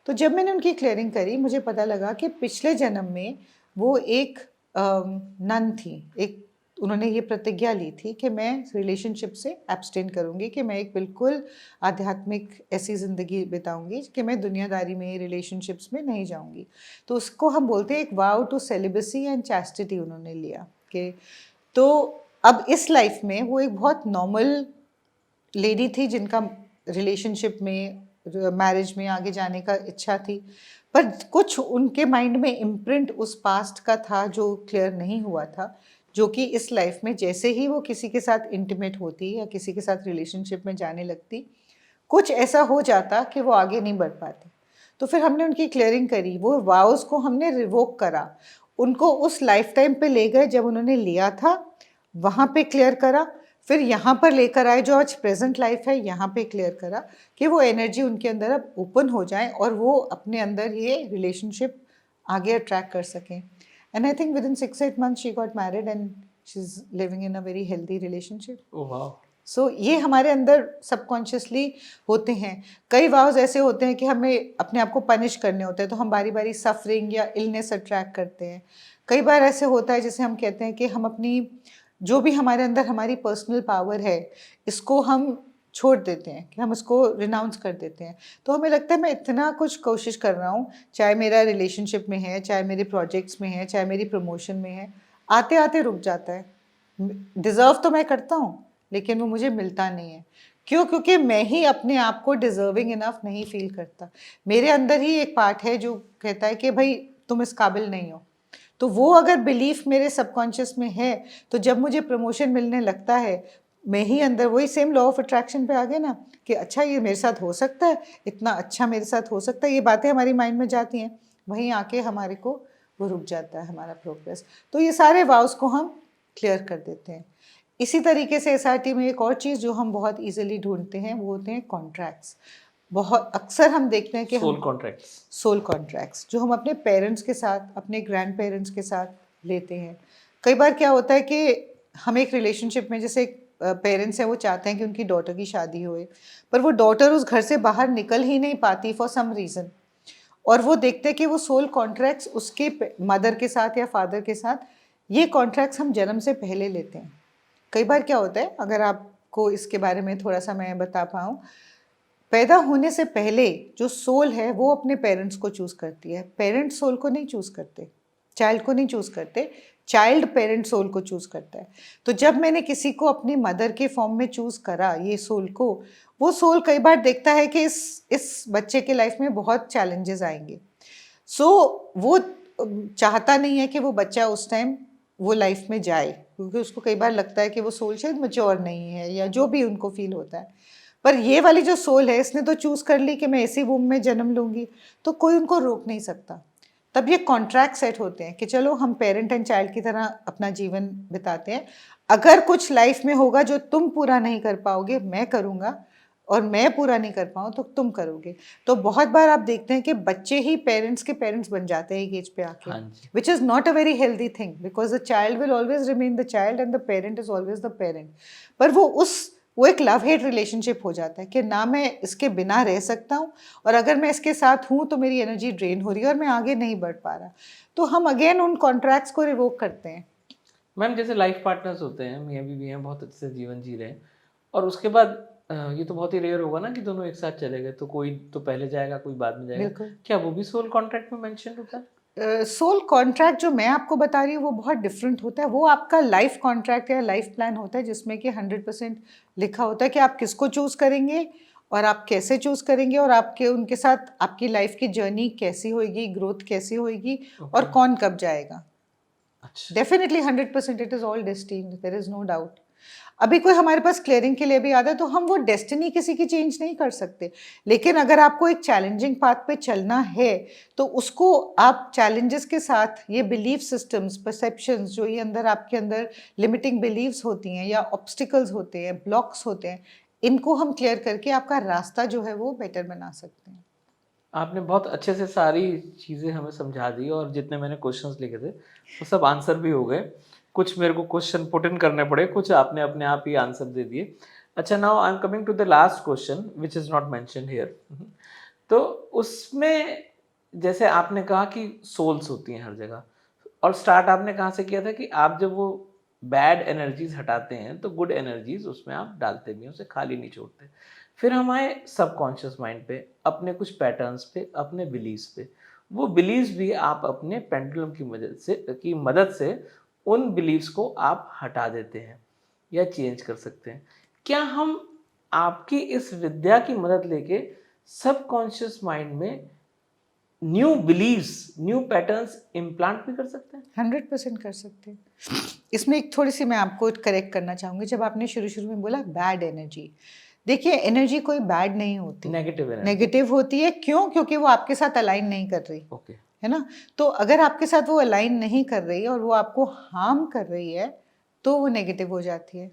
तो जब मैंने उनकी क्लियरिंग करी, मुझे पता लगा कि पिछले जन्म में वो एक नन थी। एक उन्होंने ये प्रतिज्ञा ली थी कि मैं रिलेशनशिप से एब्सटेन करूंगी, कि मैं एक बिल्कुल आध्यात्मिक ऐसी ज़िंदगी बिताऊंगी कि मैं दुनियादारी में, रिलेशनशिप्स में नहीं जाऊंगी। तो उसको हम बोलते हैं एक वाव टू सेलिबेसी एंड चैस्टिटी उन्होंने लिया। कि तो अब इस लाइफ में वो एक बहुत नॉर्मल लेडी थी जिनका रिलेशनशिप में, मैरिज में आगे जाने का इच्छा थी, पर कुछ उनके माइंड में इम्प्रिंट उस पास्ट का था जो क्लियर नहीं हुआ था, जो कि इस लाइफ में जैसे ही वो किसी के साथ इंटीमेट होती या किसी के साथ रिलेशनशिप में जाने लगती, कुछ ऐसा हो जाता कि वो आगे नहीं बढ़ पाते। तो फिर हमने उनकी क्लियरिंग करी, वो वाउस को हमने रिवोक करा, उनको उस लाइफ टाइम पे ले गए जब उन्होंने लिया था, वहाँ पे क्लियर करा, फिर यहाँ पर लेकर आए जो आज प्रेजेंट लाइफ है, यहाँ पे क्लियर करा कि वो एनर्जी उनके अंदर अब ओपन हो जाए और वो अपने अंदर ये रिलेशनशिप आगे अट्रैक्ट कर सकें। And I think within 6-8 months she got married and she is living in a very healthy relationship. ओह वाह। सो ये हमारे अंदर सबकॉन्शियसली होते हैं। कई वाव्स ऐसे होते हैं कि हमें अपने आप को पनिश करने होते हैं, तो हम बारी बारी सफरिंग या इलनेस अट्रैक्ट करते हैं। कई बार ऐसे होता है जैसे हम कहते हैं कि हम अपनी जो भी हमारे अंदर हमारी पर्सनल पावर है, इसको हम छोड़ देते हैं, कि हम इसको रिनाउंस कर देते हैं। तो हमें लगता है मैं इतना कुछ कोशिश कर रहा हूँ, चाहे मेरा रिलेशनशिप में है, चाहे मेरे प्रोजेक्ट्स में है, चाहे मेरी प्रमोशन में है, आते आते रुक जाता है। डिज़र्व तो मैं करता हूँ लेकिन वो मुझे मिलता नहीं है। क्यों? क्योंकि मैं ही अपने आप को डिज़र्विंग इनफ नहीं फील करता। मेरे अंदर ही एक पार्ट है जो कहता है कि भाई तुम इस काबिल नहीं हो। तो वो अगर बिलीफ मेरे सबकॉन्शियस में है, तो जब मुझे प्रमोशन मिलने लगता है, मैं ही अंदर वही सेम लॉ ऑफ अट्रैक्शन पे आ गए ना, कि अच्छा ये मेरे साथ हो सकता है, इतना अच्छा मेरे साथ हो सकता है, ये बातें हमारी माइंड में जाती हैं, वहीं आके हमारे को वो रुक जाता है हमारा प्रोग्रेस। तो ये सारे वाउस को हम क्लियर कर देते हैं। इसी तरीके से एसआरटी में एक और चीज़ जो हम बहुत ईजिली ढूंढते हैं वो होते हैं कॉन्ट्रैक्ट्स। बहुत अक्सर हम देखते हैं कि सोल कॉन्ट्रैक्ट्स, सोल कॉन्ट्रैक्ट्स जो हम अपने पेरेंट्स के साथ, अपने ग्रैंड पेरेंट्स के साथ लेते हैं। कई बार क्या होता है कि हम एक रिलेशनशिप में, जैसे पेरेंट्स हैं वो चाहते हैं कि उनकी डॉटर की शादी होए, पर वो डॉटर उस घर से बाहर निकल ही नहीं पाती फॉर सम रीज़न, और वो देखते हैं कि वो सोल कॉन्ट्रैक्ट्स उसके मदर के साथ या फादर के साथ, ये कॉन्ट्रैक्ट्स हम जन्म से पहले लेते हैं। कई बार क्या होता है, अगर आप आपको इसके बारे में थोड़ा सा मैं बता पाऊँ, पैदा होने से पहले जो सोल है वो अपने पेरेंट्स को चूज़ करती है, पेरेंट्स सोल को नहीं चूज़ करते, चाइल्ड को नहीं चूज़ करते, चाइल्ड पेरेंट सोल को चूज़ करता है। तो जब मैंने किसी को अपनी मदर के फॉर्म में चूज़ करा ये सोल को, वो सोल कई बार देखता है कि इस बच्चे के लाइफ में बहुत चैलेंजेस आएंगे, सो वो चाहता नहीं है कि वो बच्चा उस टाइम वो लाइफ में जाए, क्योंकि उसको कई बार लगता है कि वो सोल शायद मैच्योर नहीं है या जो भी उनको फील होता है। पर ये वाली जो सोल है इसने तो चूज़ कर ली कि मैं इसी वूम में जन्म लूँगी, तो कोई उनको रोक नहीं सकता। तब ये कॉन्ट्रैक्ट सेट होते हैं कि चलो हम पेरेंट एंड चाइल्ड की तरह अपना जीवन बिताते हैं, अगर कुछ लाइफ में होगा जो तुम पूरा नहीं कर पाओगे मैं करूँगा, और मैं पूरा नहीं कर पाऊँ तो तुम करोगे। तो बहुत बार आप देखते हैं कि बच्चे ही पेरेंट्स के पेरेंट्स बन जाते हैं एक एज पे आके, हाँ जी। Which is not a very healthy thing, because the child will always remain the child and the parent is always the parent. पर वो एक लव हेट रिलेशनशिप हो जाता है कि ना मैं इसके बिना रह सकता हूँ, और अगर मैं इसके साथ हूँ तो मेरी एनर्जी ड्रेन हो रही है और मैं आगे नहीं बढ़ पा रहा। तो हम अगेन उन कॉन्ट्रैक्ट्स को रिवोक करते हैं। मैम जैसे लाइफ पार्टनर्स होते हैं, मियाँ बीवी हैं, बहुत अच्छे से जीवन जी रहे हैं, और उसके बाद ये तो बहुत ही रेयर होगा ना कि दोनों एक साथ चले गए, तो कोई तो पहले जाएगा कोई बाद में जाएगा, बिल्कुल। क्या वो भी सोल कॉन्ट्रैक्ट में मेंशन होता है? सोल कॉन्ट्रैक्ट जो मैं आपको बता रही हूँ वो बहुत डिफरेंट होता है, वो आपका लाइफ कॉन्ट्रैक्ट या लाइफ प्लान होता है जिसमें कि 100% लिखा होता है कि आप किसको चूज़ करेंगे और आप कैसे चूज़ करेंगे, और आपके उनके साथ आपकी लाइफ की जर्नी कैसी होएगी, ग्रोथ कैसी होएगी, और ओके। कौन कब जाएगा। अच्छा। Definitely 100% it is all destiny, there is no doubt. अभी कोई हमारे पास क्लियरिंग के लिए भी आता है तो हम वो डेस्टिनी किसी की चेंज नहीं कर सकते, लेकिन अगर आपको एक चैलेंजिंग पाथ पे चलना है तो उसको आप चैलेंजेस के साथ ये बिलीफ सिस्टम्स, परसेप्शंस जो ये अंदर आपके अंदर लिमिटिंग बिलीव्स होती हैं या ऑब्स्टिकल्स होते हैं, ब्लॉक्स होते हैं, इनको हम क्लियर करके आपका रास्ता जो है वो बेटर बना सकते हैं। आपने बहुत अच्छे से सारी चीज़ें हमें समझा दी, और जितने मैंने क्वेश्चंस लिखे थे वो सब आंसर भी हो गए। कुछ मेरे को क्वेश्चन पुट इन करने पड़े, कुछ आपने अपने आप ही आंसर दे दिए। अच्छा, now I am coming to the last question which is not mentioned here. तो उसमें जैसे आपने कहा कि सोल्स होती हैं हर जगह, और स्टार्ट आपने कहाँ से किया था कि आप जब वो बैड एनर्जीज हटाते हैं तो गुड एनर्जीज उसमें आप डालते भी हैं, उसे खाली नहीं छोड़ते। फिर हमारे सबकॉन्शियस माइंड पे, अपने कुछ पैटर्न्स पे, अपने बिलीव्स पे, वो बिलीव्स भी आप अपने पेंडुलम की मदद से उन बिलीव्स को आप हटा देते हैं या चेंज कर सकते हैं। क्या हम आपकी इस विद्या की मदद लेके सबकॉन्शियस माइंड में new beliefs, new patterns implant भी कर सकते हैं? 100% कर सकते हैं। इसमें एक थोड़ी सी मैं आपको करेक्ट करना चाहूँगी, जब आपने शुरू शुरू में बोला बैड एनर्जी, देखिए एनर्जी कोई बैड नहीं होती, नेगेटिव एनर्जी। नेगेटिव होती है। क्यों? क्योंकि वो आपके साथ अलाइन नहीं कर रही, ओके। है ना। तो अगर आपके साथ वो अलाइन नहीं कर रही है और वो आपको हार्म कर रही है तो वो नेगेटिव हो जाती है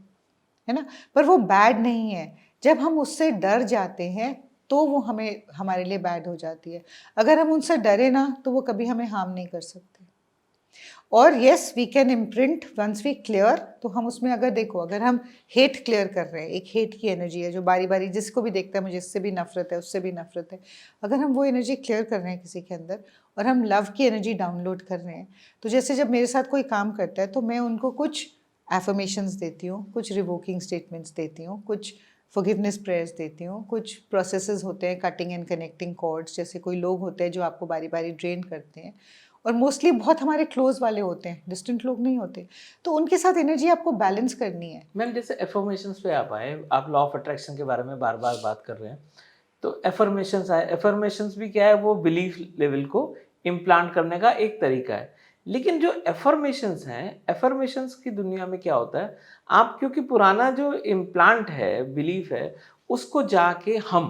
ना। पर वो बैड नहीं है, जब हम उससे डर जाते हैं तो वो हमें हमारे लिए बैड हो जाती है। अगर हम उनसे डरे ना तो वो कभी हमें हार्म नहीं कर सकते। और yes we can imprint once we clear, तो हम उसमें अगर देखो, अगर हम हेट क्लियर कर रहे हैं, एक हेट की एनर्जी है जो बारी बारी जिसको भी देखता है मुझे इससे भी नफरत है, उससे भी नफरत है, अगर हम वो एनर्जी क्लियर कर रहे हैं किसी के अंदर और हम लव की एनर्जी डाउनलोड कर रहे हैं, तो जैसे जब मेरे साथ कोई काम करता है तो मैं उनको कुछ एफर्मेशंस देती हूँ, कुछ रिवोकिंग स्टेटमेंट्स देती हूँ, कुछ फॉरगिवनेस प्रेयर्स देती हूँ, कुछ प्रोसेसेस होते हैं कटिंग एंड कनेक्टिंग कॉर्ड्स, जैसे कोई लोग होते हैं जो आपको बारी बारी ड्रेन करते हैं, और मोस्टली बहुत हमारे क्लोज वाले होते हैं, डिस्टेंट लोग नहीं होते, तो उनके साथ एनर्जी आपको बैलेंस करनी है। मैम जैसे एफर्मेशंस पे आप आए, आप लॉ ऑफ अट्रैक्शन के बारे में बार बार बात कर रहे हैं, तो एफर्मेशंस आए, एफर्मेशंस भी क्या है, वो बिलीफ लेवल को इम्प्लांट करने का एक तरीका है। लेकिन जो एफर्मेशंस हैं, एफर्मेशंस की दुनिया में क्या होता है, आप क्योंकि पुराना जो इम्प्लांट है, बिलीफ है, उसको जाके हम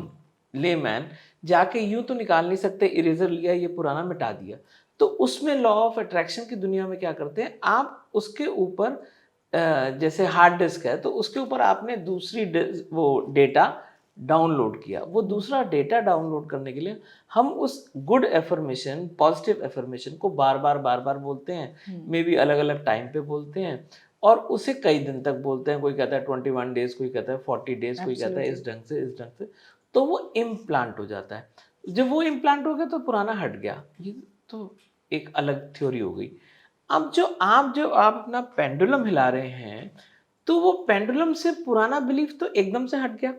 लेमैन जाके यूं तो निकाल नहीं सकते, इरेजर लिया ये पुराना मिटा दिया। तो उसमें लॉ ऑफ अट्रैक्शन की दुनिया में क्या करते हैं, आप उसके ऊपर जैसे हार्ड डिस्क है तो उसके ऊपर आपने वो डेटा डाउनलोड किया, वो दूसरा डेटा डाउनलोड करने के लिए हम उस गुड एफर्मेशन, पॉजिटिव एफर्मेशन को बार बार बोलते हैं, मे बी अलग अलग टाइम पे बोलते हैं, और उसे कई दिन तक बोलते हैं। कोई कहता है 21 डेज, कोई कहता है 40 डेज, कोई कहता है इस ढंग से इस ढंग से, तो वो इम्प्लांट हो जाता है। जब वो इम्प्लांट हो गया तो पुराना हट गया, ये तो एक अलग थ्योरी हो गई। अब जो आप अपना पेंडुलम हिला रहे हैं, तो वो पेंडुलम से पुराना बिलीफ तो एकदम से हट गया।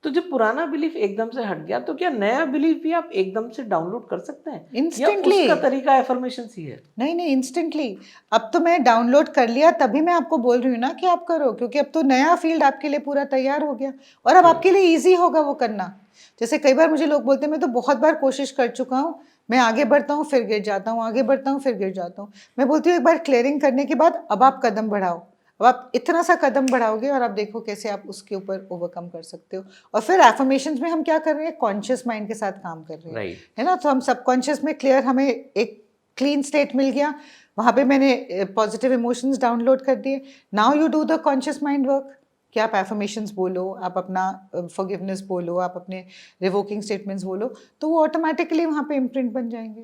तो जब पुराना बिलीफ एकदम से हट गया तो क्या नया बिलीफ भी आप एकदम से डाउनलोड कर सकते हैं, या इंस्टेंटली। उसका तरीका एफर्मेशंस ही है? नहीं नहीं, इंस्टेंटली। अब तो मैं डाउनलोड कर लिया, तभी मैं आपको बोल रही हूँ ना कि आप करो, क्योंकि अब तो नया फील्ड आपके लिए पूरा तैयार हो गया और अब आपके लिए इजी होगा वो करना। जैसे कई बार मुझे लोग बोलते हैं मैं तो बहुत बार कोशिश कर चुका हूँ, मैं आगे बढ़ता हूँ फिर गिर जाता हूँ, आगे बढ़ता हूँ फिर गिर जाता हूँ। मैं बोलती हूँ एक बार क्लियरिंग करने के बाद अब आप कदम बढ़ाओ, अब आप इतना सा कदम बढ़ाओगे और आप देखो कैसे आप उसके ऊपर ओवरकम कर सकते हो। और फिर एफर्मेशंस में हम क्या कर रहे हैं, कॉन्शियस माइंड के साथ काम कर रहे हैं, राइट। है ना। तो हम सबकॉन्शियस में क्लियर, हमें एक क्लीन स्टेट मिल गया, वहाँ पे मैंने पॉजिटिव इमोशंस डाउनलोड कर दिए। Now you do the conscious mind work कि आप एफर्मेशंस बोलो, आप अपना फॉरगिवनेस बोलो, आप अपने रिवोकिंग स्टेटमेंट्स बोलो, तो वो ऑटोमेटिकली वहाँ पे इम्प्रिंट बन जाएंगे,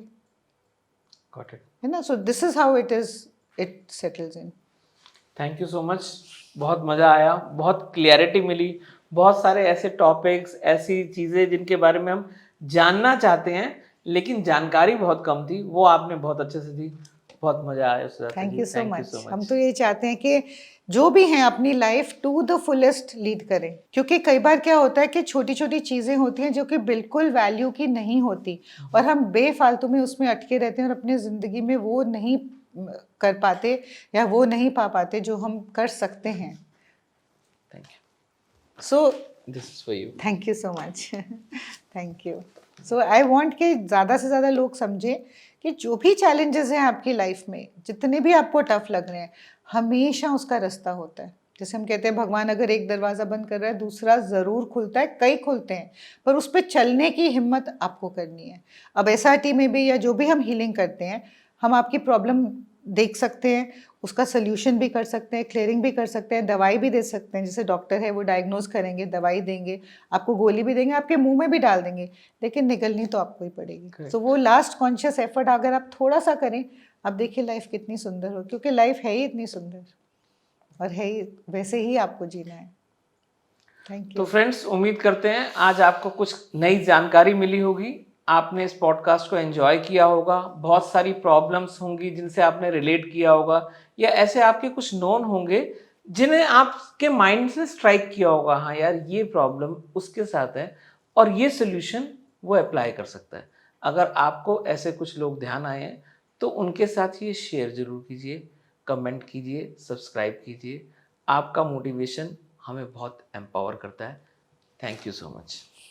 गॉट इट। है ना। So this is how it is, it settles in. Thank you so much, बहुत मज़ा आया, बहुत क्लियरिटी मिली, बहुत सारे ऐसे टॉपिक्स, ऐसी चीज़ें जिनके बारे में हम जानना चाहते हैं लेकिन जानकारी बहुत कम थी, वो आपने बहुत अच्छे से दी। बहुत मज़ा आया Sujata thank ji, you so thank you much. So हम मच। तो ये चाहते हैं कि जो भी हैं अपनी life to the fullest lead करें, क्योंकि कई बार क्या होता है कि छोटी छोटी चीज़ें होती हैं जो कि बिल्कुल वैल्यू की नहीं होती और हम बेफालतू में उसमें अटके रहते हैं और अपनी ज़िंदगी में वो नहीं कर पाते या वो नहीं पा पाते जो हम कर सकते हैं। Thank you. So this is for you. Thank you so much. Thank you. So I want कि ज़्यादा से ज़्यादा लोग समझें कि जो भी चैलेंजेस हैं आपकी लाइफ में, जितने भी आपको टफ लग रहे हैं, हमेशा उसका रास्ता होता है। जैसे हम कहते हैं भगवान अगर एक दरवाज़ा बंद कर रहा है दूसरा ज़रूर खुलता है, कई खुलते हैं, पर उस पर चलने की हिम्मत आपको करनी है। अब SRT में भी या जो भी हम हीलिंग करते हैं, हम आपकी प्रॉब्लम देख सकते हैं, उसका सोल्यूशन भी कर सकते हैं, क्लियरिंग भी कर सकते हैं, दवाई भी दे सकते हैं। जैसे डॉक्टर है वो डायग्नोज करेंगे, दवाई देंगे, आपको गोली भी देंगे, आपके मुंह में भी डाल देंगे, लेकिन निकलनी तो आपको ही पड़ेगी। तो वो लास्ट कॉन्शियस एफर्ट अगर आप थोड़ा सा करें, आप देखिए लाइफ कितनी सुंदर हो, क्योंकि लाइफ है ही इतनी सुंदर और है ही वैसे ही आपको जीना है। थैंक तो यू। फ्रेंड्स, उम्मीद करते हैं आज आपको कुछ नई जानकारी मिली होगी, आपने इस पॉडकास्ट को एंजॉय किया होगा, बहुत सारी प्रॉब्लम्स होंगी जिनसे आपने रिलेट किया होगा, या ऐसे आपके कुछ नोन होंगे जिन्हें आपके माइंड से स्ट्राइक किया होगा, हाँ यार ये प्रॉब्लम उसके साथ है और ये सोल्यूशन वो अप्लाई कर सकता है। अगर आपको ऐसे कुछ लोग ध्यान आए हैं तो उनके साथ ये शेयर जरूर कीजिए, कमेंट कीजिए, सब्सक्राइब कीजिए। आपका मोटिवेशन हमें बहुत एम्पावर करता है। Thank you so much.